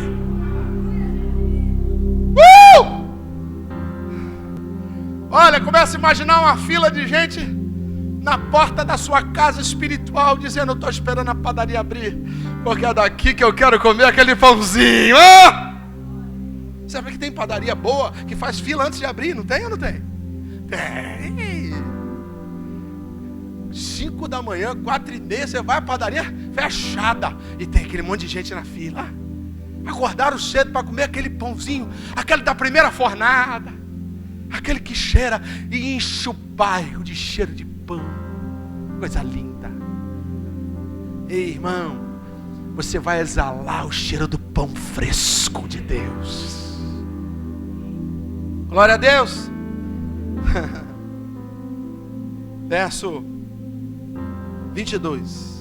Olha, começa a imaginar uma fila de gente na porta da sua casa espiritual, dizendo: eu estou esperando a padaria abrir, porque é daqui que eu quero comer aquele pãozinho. Sabe que tem padaria boa que faz fila antes de abrir, não tem ou não tem? Tem. 5 da manhã, 4h30, você vai à padaria fechada e tem aquele monte de gente na fila. Acordaram cedo para comer aquele pãozinho, aquele da primeira fornada, aquele que cheira e enche o bairro de cheiro de pão. Coisa linda. Ei, irmão, você vai exalar o cheiro do pão fresco de Deus. Glória a Deus. Verso 22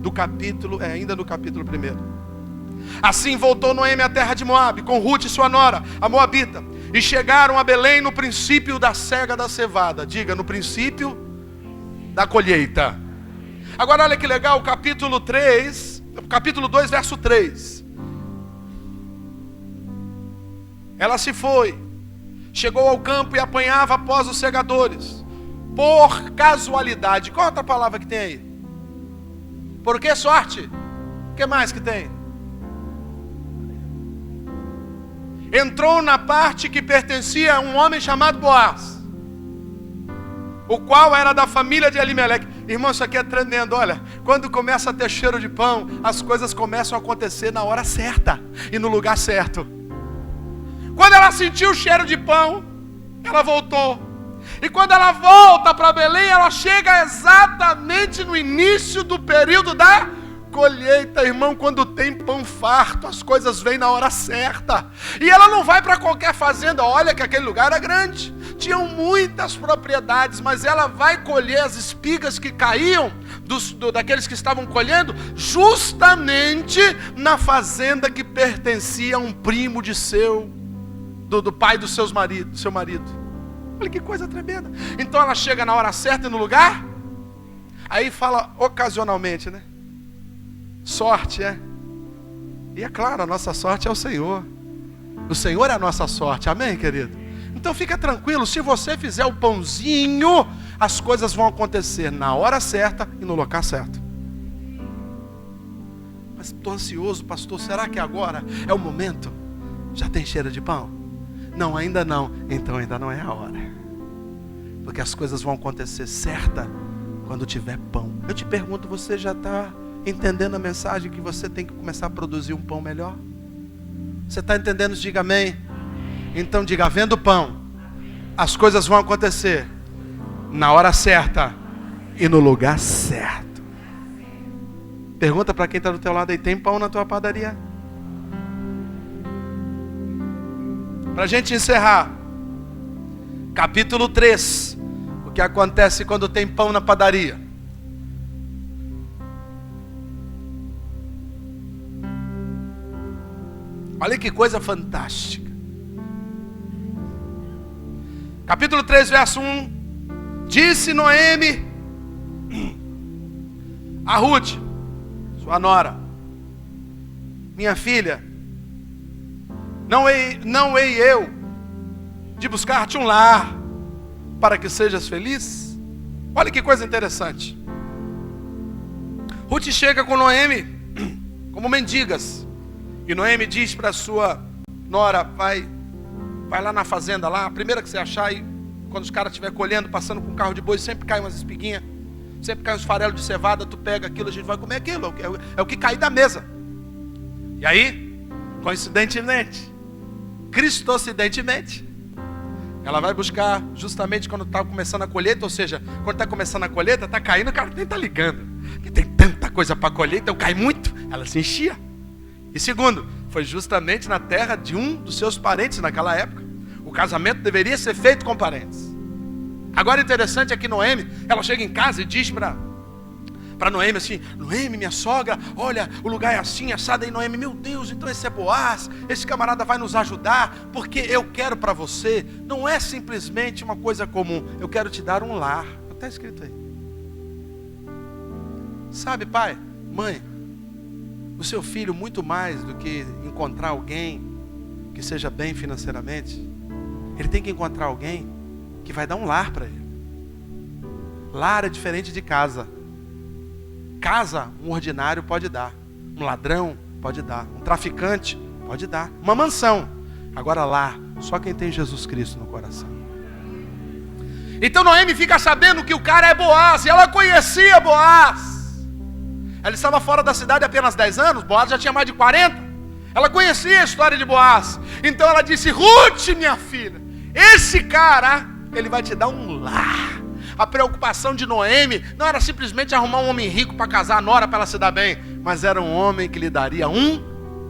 do capítulo, ainda no capítulo 1. Assim voltou Noemi à terra de Moabe, com Ruth e sua nora, a moabita, e chegaram a Belém no princípio da cega da cevada. Diga, no princípio da colheita. Agora olha que legal, capítulo 2, verso 3. Ela se foi, chegou ao campo e apanhava após os segadores, por casualidade. Qual outra palavra que tem aí? Por que sorte? O que mais que tem? Entrou na parte que pertencia a um homem chamado Boaz, o qual era da família de Elimeleque. Irmão, isso aqui é tremendo. Olha, quando começa a ter cheiro de pão, as coisas começam a acontecer na hora certa e no lugar certo. Quando ela sentiu o cheiro de pão, ela voltou. E quando ela volta para Belém, ela chega exatamente no início do período da colheita. Irmão, quando tem pão farto, as coisas vêm na hora certa. E ela não vai para qualquer fazenda. Olha que aquele lugar era grande, tinham muitas propriedades, mas ela vai colher as espigas que caíam daqueles que estavam colhendo, justamente na fazenda que pertencia a um primo de do pai do seu marido. Olha que coisa tremenda. Então ela chega na hora certa e no lugar. Aí fala ocasionalmente, né? Sorte, é. E é claro, a nossa sorte é o Senhor. O Senhor é a nossa sorte, amém, querido? Então fica tranquilo, se você fizer o pãozinho, as coisas vão acontecer na hora certa e no local certo. Mas estou ansioso, pastor, será que agora é o momento? Já tem cheiro de pão? Não, ainda não. Então ainda não é a hora, porque as coisas vão acontecer certa quando tiver pão. Eu te pergunto, você já está entendendo a mensagem que você tem que começar a produzir um pão melhor? Você está entendendo? Diga amém. Então diga, havendo pão, as coisas vão acontecer na hora certa e no lugar certo. Pergunta para quem está do teu lado aí, tem pão na tua padaria? Para a gente encerrar, capítulo 3, o que acontece quando tem pão na padaria. Olha que coisa fantástica. Capítulo 3, verso 1. Disse Noemi a Ruth, sua nora: minha filha, não hei eu de buscar-te um lar para que sejas feliz? Olha que coisa interessante. Ruth chega com Noemi como mendigas. E Noemi diz para sua nora: vai lá na fazenda lá, a primeira que você achar, e quando os caras estiverem colhendo, passando com um carro de boi, sempre cai umas espiguinhas, sempre cai uns farelos de cevada, tu pega aquilo, a gente vai comer aquilo, é o que cair da mesa. E aí, coincidentemente, cristocidentemente, ela vai buscar justamente quando está começando a colheita, ou seja, quando está começando a colheita, está caindo, o cara nem está ligando, que tem tanta coisa para colher, então cai muito, ela se enchia. E segundo, foi justamente na terra de um dos seus parentes naquela época. O casamento deveria ser feito com parentes. Agora interessante é que Noemi, ela chega em casa e diz para Noemi assim: Noemi, minha sogra, olha, o lugar é assim, assado. Aí Noemi: meu Deus, então esse é Boaz, esse camarada vai nos ajudar, porque eu quero para você, não é simplesmente uma coisa comum, eu quero te dar um lar. Está escrito aí. Sabe, pai, mãe, o seu filho, muito mais do que encontrar alguém que seja bem financeiramente, ele tem que encontrar alguém que vai dar um lar para ele. Lar é diferente de casa. Casa, um ordinário pode dar, um ladrão pode dar, um traficante pode dar, uma mansão. Agora lar, só quem tem Jesus Cristo no coração. Então Noemi fica sabendo que o cara é Boaz, e ela conhecia Boaz. Ela estava fora da cidade há apenas 10 anos, Boaz já tinha mais de 40. Ela conhecia a história de Boaz. Então ela disse: Ruth, minha filha, esse cara, ele vai te dar um lar. A preocupação de Noemi não era simplesmente arrumar um homem rico para casar a nora para ela se dar bem, mas era um homem que lhe daria um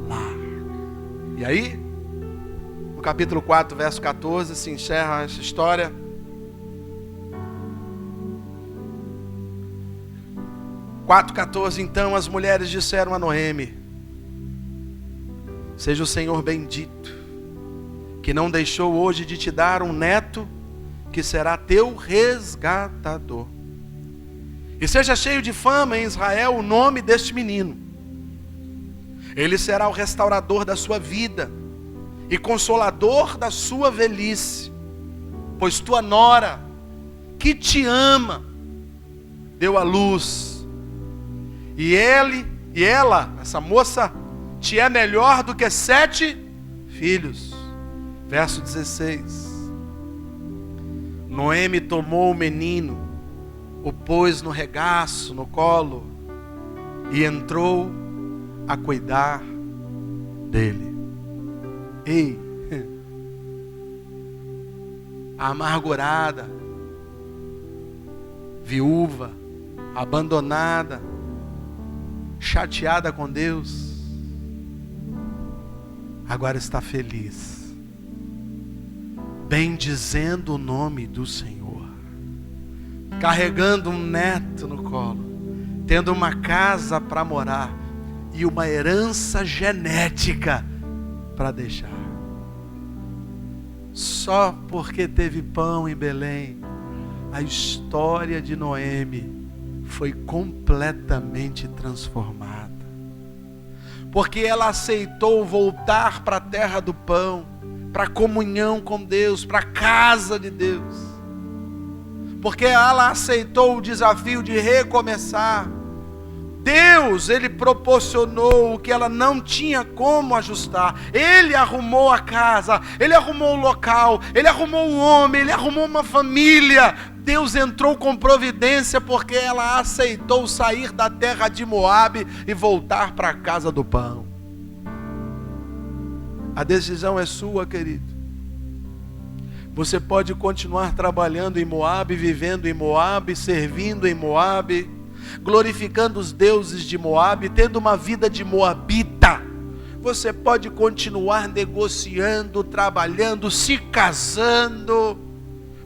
lar. E aí, no capítulo 4, verso 14, se encerra essa história. Quatro 14, então as mulheres disseram a Noemi: seja o Senhor bendito, que não deixou hoje de te dar um neto, que será teu resgatador. E seja cheio de fama em Israel o nome deste menino. Ele será o restaurador da sua vida e consolador da sua velhice, pois tua nora, que te ama, deu à luz. E ela, essa moça, te é melhor do que 7 filhos. Verso 16. Noemi tomou o menino, o pôs no regaço, no colo, e entrou a cuidar dele. Ei, a amargurada, viúva, abandonada, chateada com Deus, agora está feliz, bendizendo o nome do Senhor, carregando um neto no colo, tendo uma casa para morar e uma herança genética para deixar. Só porque teve pão em Belém, a história de Noemi foi completamente transformada, porque ela aceitou voltar para a terra do pão, para a comunhão com Deus, para a casa de Deus, porque ela aceitou o desafio de recomeçar. Deus, Ele proporcionou o que ela não tinha como ajustar. Ele arrumou a casa, Ele arrumou o local, Ele arrumou um homem, Ele arrumou uma família. Deus entrou com providência porque ela aceitou sair da terra de Moabe e voltar para a casa do pão. A decisão é sua, querido. Você pode continuar trabalhando em Moabe, vivendo em Moabe, servindo em Moabe, glorificando os deuses de Moabe, tendo uma vida de moabita. Você pode continuar negociando, trabalhando, se casando.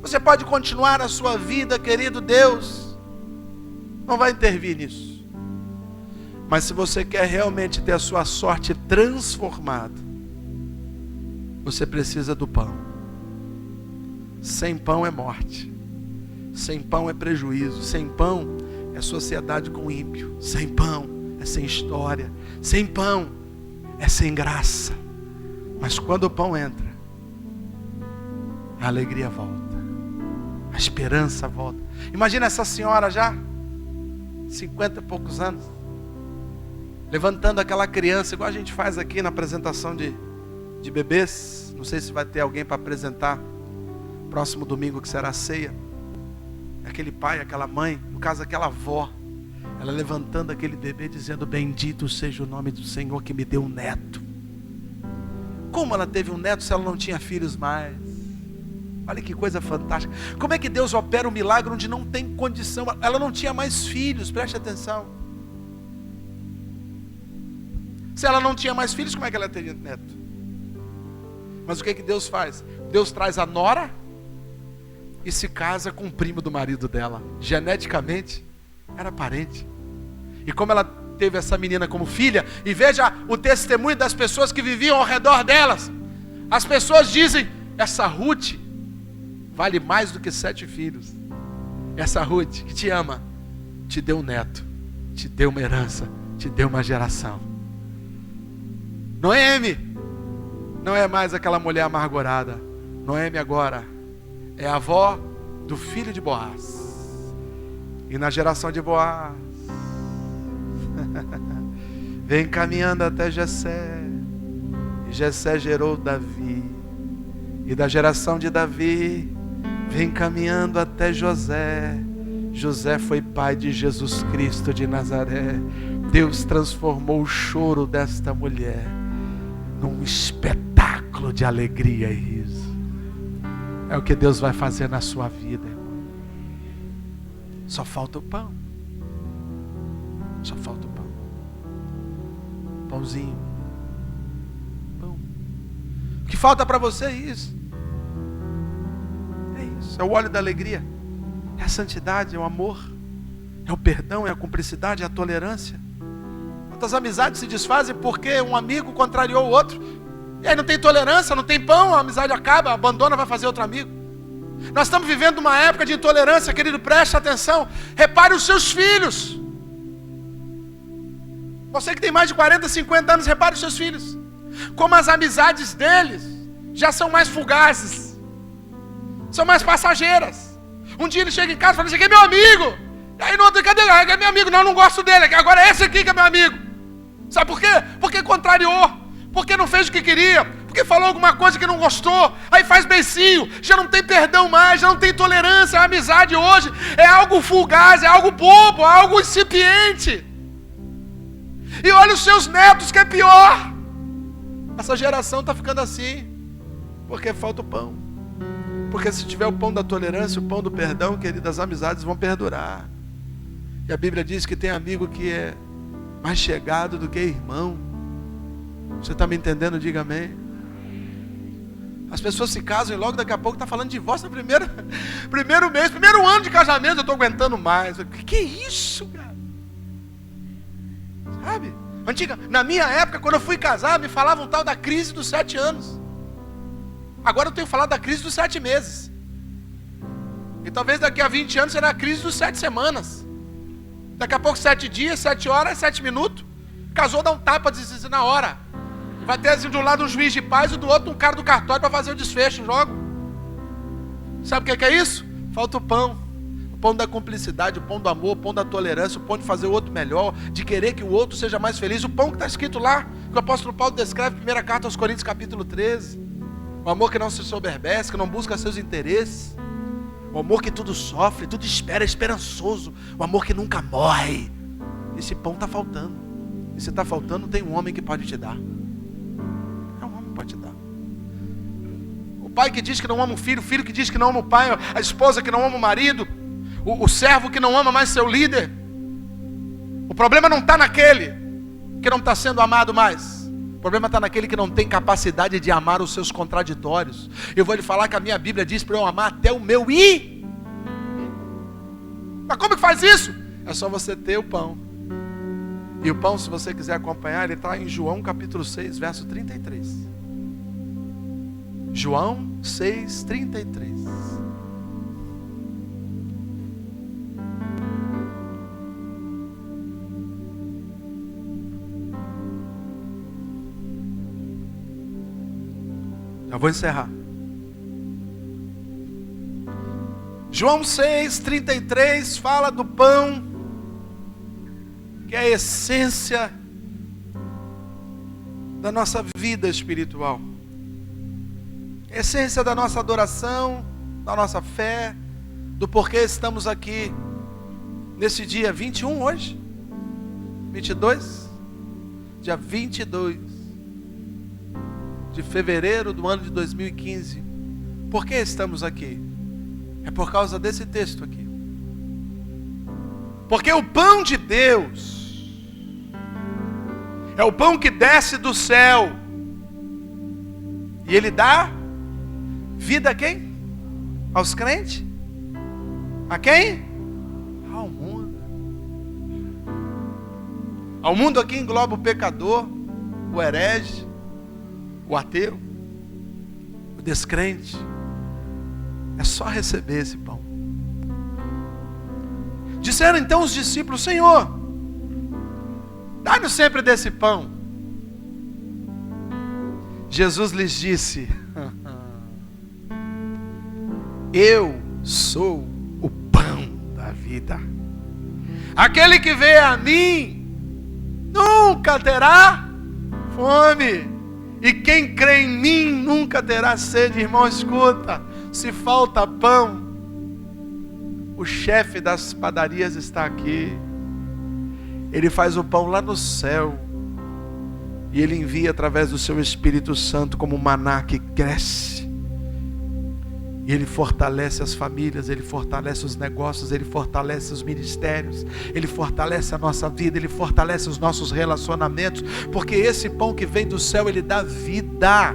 Você pode continuar a sua vida, querido. Deus não vai intervir nisso. Mas se você quer realmente ter a sua sorte transformada, você precisa do pão. Sem pão é morte. Sem pão é prejuízo. Sem pão é sociedade com ímpio. Sem pão é sem história. Sem pão é sem graça. Mas quando o pão entra, a alegria volta, a esperança volta. Imagina essa senhora já 50 e poucos anos, levantando aquela criança, igual a gente faz aqui na apresentação de bebês. Não sei se vai ter alguém para apresentar próximo domingo, que será a ceia. Aquele pai, aquela mãe, no caso aquela avó, ela levantando aquele bebê dizendo: bendito seja o nome do Senhor que me deu um neto. Como ela teve um neto se ela não tinha filhos mais? Olha que coisa fantástica. Como é que Deus opera um milagre onde não tem condição? Ela não tinha mais filhos, preste atenção. Se ela não tinha mais filhos, como é que ela teria neto? Mas o que Deus faz? Deus traz a nora, e se casa com o primo do marido dela. Geneticamente, era parente. E como ela teve essa menina como filha, e veja o testemunho das pessoas que viviam ao redor delas. As pessoas dizem, essa Ruth vale mais do que 7 filhos. Essa Ruth que te ama, te deu um neto, te deu uma herança, te deu uma geração. Noemi não é mais aquela mulher amargurada. Noemi agora é a avó do filho de Boaz. E na geração de Boaz, vem caminhando até Jessé. E Jessé gerou Davi. E da geração de Davi, vem caminhando até José. José foi pai de Jesus Cristo de Nazaré. Deus transformou o choro desta mulher num espetáculo de alegria e riso. É o que Deus vai fazer na sua vida. Só falta o pão. Só falta o pão. Pãozinho. Pão. O que falta para você é isso. É isso. É o óleo da alegria. É a santidade, é o amor. É o perdão, é a cumplicidade, é a tolerância. Quantas amizades se desfazem porque um amigo contrariou o outro. E aí não tem tolerância, não tem pão, a amizade acaba, abandona, vai fazer outro amigo. Nós estamos vivendo uma época de intolerância, querido, preste atenção. Repare os seus filhos. Você que tem mais de 40, 50 anos, repare os seus filhos. Como as amizades deles já são mais fugazes. São mais passageiras. Um dia ele chega em casa e fala, esse aqui é meu amigo. E aí no outro, cadê? É meu amigo. Não gosto dele. Agora é esse aqui que é meu amigo. Sabe por quê? Porque contrariou. Porque não fez o que queria. Porque falou alguma coisa que não gostou. Aí faz beicinho. Já não tem perdão mais. Já não tem tolerância. A amizade hoje é algo fugaz. É algo bobo. É algo incipiente. E olha os seus netos, que é pior. Essa geração está ficando assim. Porque falta o pão. Porque se tiver o pão da tolerância, o pão do perdão, queridas, as amizades vão perdurar. E a Bíblia diz que tem amigo que é mais chegado do que irmão. Você está me entendendo? Diga amém. As pessoas se casam e logo daqui a pouco está falando de divórcio no primeiro mês, primeiro ano de casamento, eu estou aguentando mais. Que isso, cara? Sabe? Na minha época, quando eu fui casar, me falavam tal da crise dos 7 anos. Agora eu tenho falado da crise dos 7 meses. E talvez daqui a 20 anos será a crise dos 7 semanas. Daqui a pouco 7 dias, 7 horas, 7 minutos. Casou, dá um tapa na hora. Vai ter assim de um lado um juiz de paz e do outro um cara do cartório para fazer o desfecho logo. Sabe o que é isso? Falta o pão. O pão da cumplicidade, o pão do amor, o pão da tolerância, o pão de fazer o outro melhor, de querer que o outro seja mais feliz. O pão que está escrito lá, que o apóstolo Paulo descreve, primeira carta aos Coríntios, capítulo 13. O amor que não se soberbece, que não busca seus interesses. O amor que tudo sofre, tudo espera, é esperançoso. O amor que nunca morre. Esse pão está faltando. E se está faltando, tem um homem que pode te dar. É um homem que pode te dar. O pai que diz que não ama o filho que diz que não ama o pai, a esposa que não ama o marido, o servo que não ama mais seu líder. O problema não está naquele que não está sendo amado mais. O problema está naquele que não tem capacidade de amar os seus contraditórios. Eu vou lhe falar que a minha Bíblia diz para eu amar até o meu i. Mas como que faz isso? É só você ter o pão. E o pão, se você quiser acompanhar, ele está em João capítulo 6, verso 33. João 6, 33. Já vou encerrar. João 6, 33 fala do pão, que é a essência da nossa vida espiritual, a essência da nossa adoração, da nossa fé, do porquê estamos aqui nesse dia 21 hoje, 22, dia 22 de fevereiro do ano de 2015. Por que estamos aqui? É por causa desse texto aqui. Porque o pão de Deus é o pão que desce do céu e ele dá vida a quem? Aos crentes? A quem? Ao mundo. Ao mundo aqui engloba o pecador, o herege, o ateu, o descrente. É só receber esse pão. Disseram então os discípulos: Senhor, dá-nos sempre desse pão. Jesus lhes disse: eu sou o pão da vida. Aquele que vem a mim nunca terá fome, e quem crê em mim nunca terá sede. Irmão, escuta, se falta pão, o chefe das padarias está aqui. Ele faz o pão lá no céu, e Ele envia através do seu Espírito Santo como um maná que cresce. E Ele fortalece as famílias, Ele fortalece os negócios, Ele fortalece os ministérios, Ele fortalece a nossa vida, Ele fortalece os nossos relacionamentos, porque esse pão que vem do céu, Ele dá vida.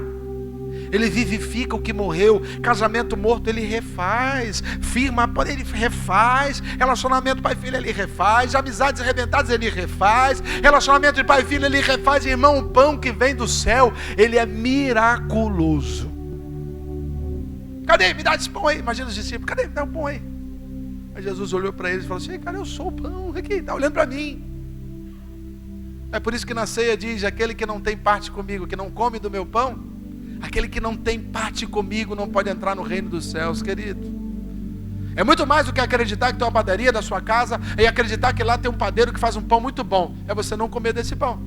Ele vivifica o que morreu. Casamento morto Ele refaz. Firma, Ele refaz. Relacionamento pai e filho Ele refaz. Amizades arrebentadas Ele refaz. Relacionamento de pai e filho Ele refaz. Irmão, o pão que vem do céu, ele é miraculoso. Cadê? Me dá esse pão aí. Imagina os discípulos: cadê? Me dá um pão aí. Aí Jesus olhou para eles e falou assim: cara, eu sou o pão. Aqui, está olhando para mim. É por isso que na ceia diz: aquele que não tem parte comigo, que não come do meu pão, aquele que não tem parte comigo não pode entrar no reino dos céus, querido. É muito mais do que acreditar que tem uma padaria da sua casa e acreditar que lá tem um padeiro que faz um pão muito bom. É você não comer desse pão.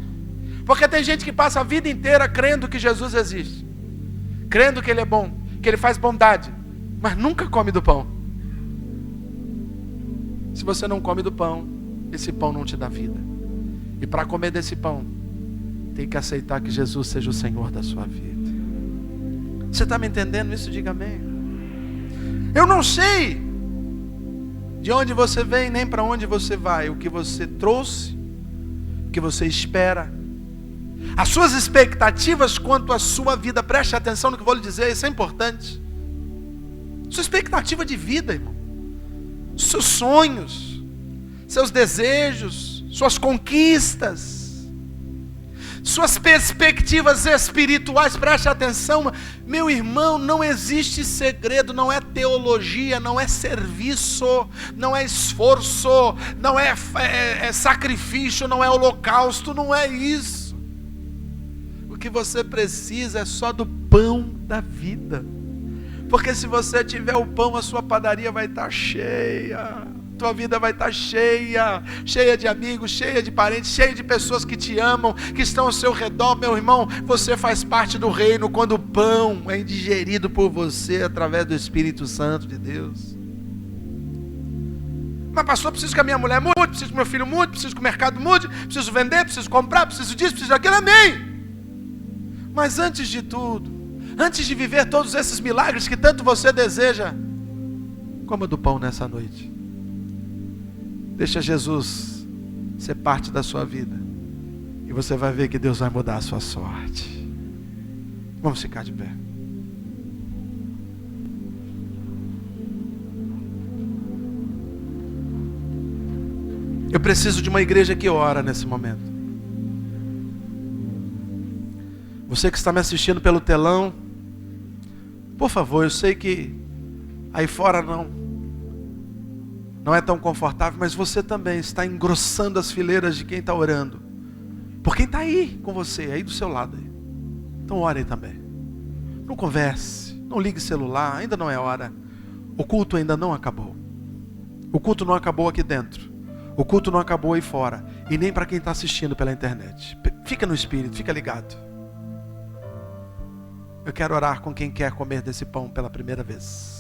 Porque tem gente que passa a vida inteira crendo que Jesus existe, crendo que Ele é bom, que Ele faz bondade, mas nunca come do pão. Se você não come do pão, esse pão não te dá vida. E para comer desse pão, tem que aceitar que Jesus seja o Senhor da sua vida. Você está me entendendo isso? Diga amém. Eu não sei de onde você vem, nem para onde você vai, o que você trouxe, o que você espera, as suas expectativas quanto à sua vida. Preste atenção no que eu vou lhe dizer, isso é importante. Sua expectativa de vida, irmão, seus sonhos, seus desejos, suas conquistas, suas perspectivas espirituais. Preste atenção, meu irmão, não existe segredo, não é teologia, não é serviço, não é esforço, não é sacrifício, não é holocausto, não é isso. O que você precisa é só do pão da vida, porque se você tiver o pão, a sua padaria vai estar cheia. Tua vida vai estar cheia, cheia de amigos, cheia de parentes, cheia de pessoas que te amam, que estão ao seu redor. Meu irmão, você faz parte do reino quando o pão é indigerido por você através do Espírito Santo de Deus. Mas pastor, preciso que a minha mulher mude, preciso que meu filho mude, preciso que o mercado mude, preciso vender, preciso comprar, preciso disso, preciso daquilo. Amém. Mas antes de tudo, antes de viver todos esses milagres que tanto você deseja, coma do pão nessa noite. Deixa Jesus ser parte da sua vida, e você vai ver que Deus vai mudar a sua sorte. Vamos ficar de pé. Eu preciso de uma igreja que ora nesse momento. Você que está me assistindo pelo telão, por favor, eu sei que aí fora não é tão confortável, mas você também está engrossando as fileiras de quem está orando, por quem está aí com você, aí do seu lado aí. Então ore também. Não converse, não ligue celular, ainda não é hora. O culto ainda não acabou. O culto não acabou aqui dentro, o culto não acabou aí fora, e nem para quem está assistindo pela internet. Fica no espírito, fica ligado. Eu quero orar com quem quer comer desse pão pela primeira vez.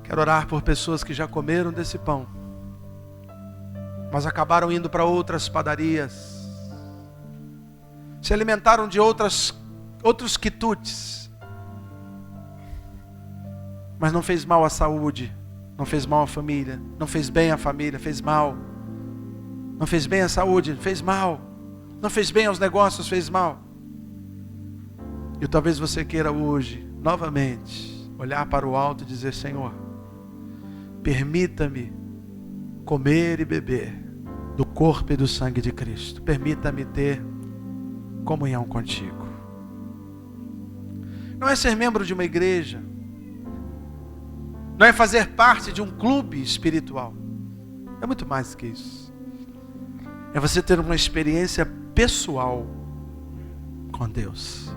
Quero orar por pessoas que já comeram desse pão, mas acabaram indo para outras padarias, se alimentaram de outros quitutes, mas não fez mal à saúde, não fez mal à família, não fez bem à família, fez mal. Não fez bem à saúde, fez mal. Não fez bem aos negócios, fez mal. E talvez você queira hoje, novamente, olhar para o alto e dizer: Senhor, permita-me comer e beber do corpo e do sangue de Cristo. Permita-me ter comunhão contigo. Não é ser membro de uma igreja, não é fazer parte de um clube espiritual. É muito mais que isso. É você ter uma experiência pessoal com Deus.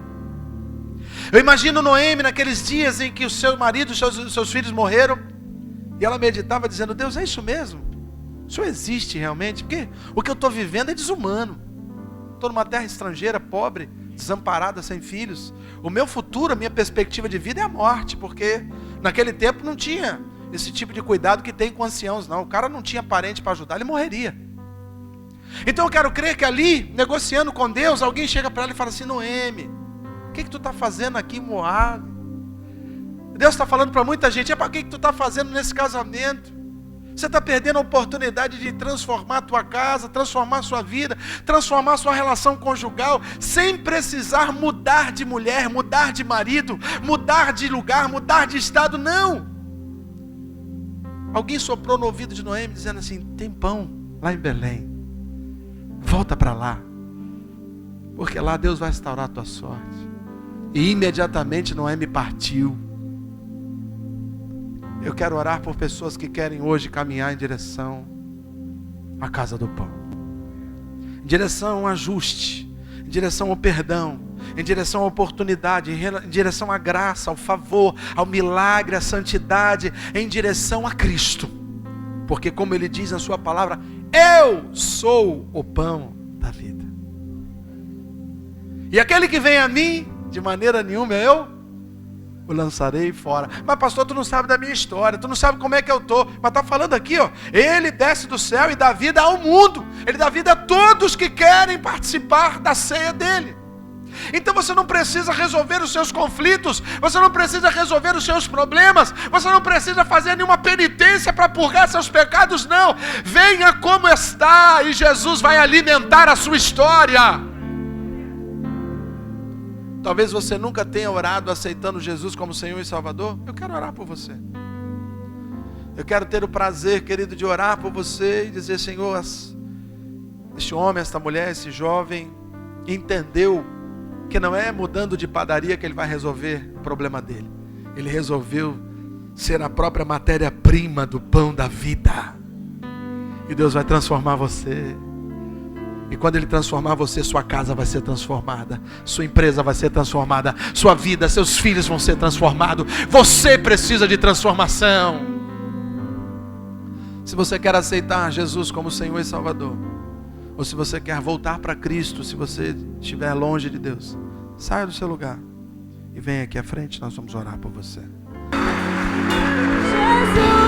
Eu imagino Noemi naqueles dias em que o seu marido e seus filhos morreram, e ela meditava dizendo: Deus, é isso mesmo? Isso existe realmente? Porque o que eu estou vivendo é desumano. Estou numa terra estrangeira, pobre, desamparada, sem filhos. O meu futuro, a minha perspectiva de vida é a morte, porque naquele tempo não tinha esse tipo de cuidado que tem com anciãos, não. O cara não tinha parente para ajudar, ele morreria. Então eu quero crer que ali, negociando com Deus, alguém chega para ela e fala assim: Noemi, o que tu está fazendo aqui em Moabe? Deus está falando para muita gente: para que tu está fazendo nesse casamento? Você está perdendo a oportunidade de transformar a tua casa, transformar a sua vida, transformar a sua relação conjugal, sem precisar mudar de mulher, mudar de marido, mudar de lugar, mudar de estado, não. Alguém soprou no ouvido de Noemi dizendo assim: tem pão lá em Belém, volta para lá, porque lá Deus vai restaurar a tua sorte. E imediatamente Noemi partiu. Eu quero orar por pessoas que querem hoje caminhar em direção à casa do pão, em direção ao ajuste, em direção ao perdão, em direção à oportunidade, em direção à graça, ao favor, ao milagre, à santidade, em direção a Cristo. Porque como Ele diz na sua palavra: eu sou o pão da vida. E aquele que vem a mim, de maneira nenhuma eu o lançarei fora. Mas pastor, tu não sabe da minha história, tu não sabe como é que eu estou. Mas está falando aqui, ó, Ele desce do céu e dá vida ao mundo. Ele dá vida a todos que querem participar da ceia dele. Então você não precisa resolver os seus conflitos, você não precisa resolver os seus problemas, você não precisa fazer nenhuma penitência para purgar seus pecados, não. Venha como está e Jesus vai alimentar a sua história. Talvez você nunca tenha orado aceitando Jesus como Senhor e Salvador. Eu quero orar por você. Eu quero ter o prazer, querido, de orar por você e dizer: Senhor, este homem, esta mulher, esse jovem entendeu que não é mudando de padaria que ele vai resolver o problema dele. Ele resolveu ser a própria matéria-prima do pão da vida. E Deus vai transformar você. E quando Ele transformar você, sua casa vai ser transformada, sua empresa vai ser transformada, sua vida, seus filhos vão ser transformados. Você precisa de transformação. Se você quer aceitar Jesus como Senhor e Salvador, ou se você quer voltar para Cristo, se você estiver longe de Deus, saia do seu lugar e venha aqui à frente, nós vamos orar por você. Jesus.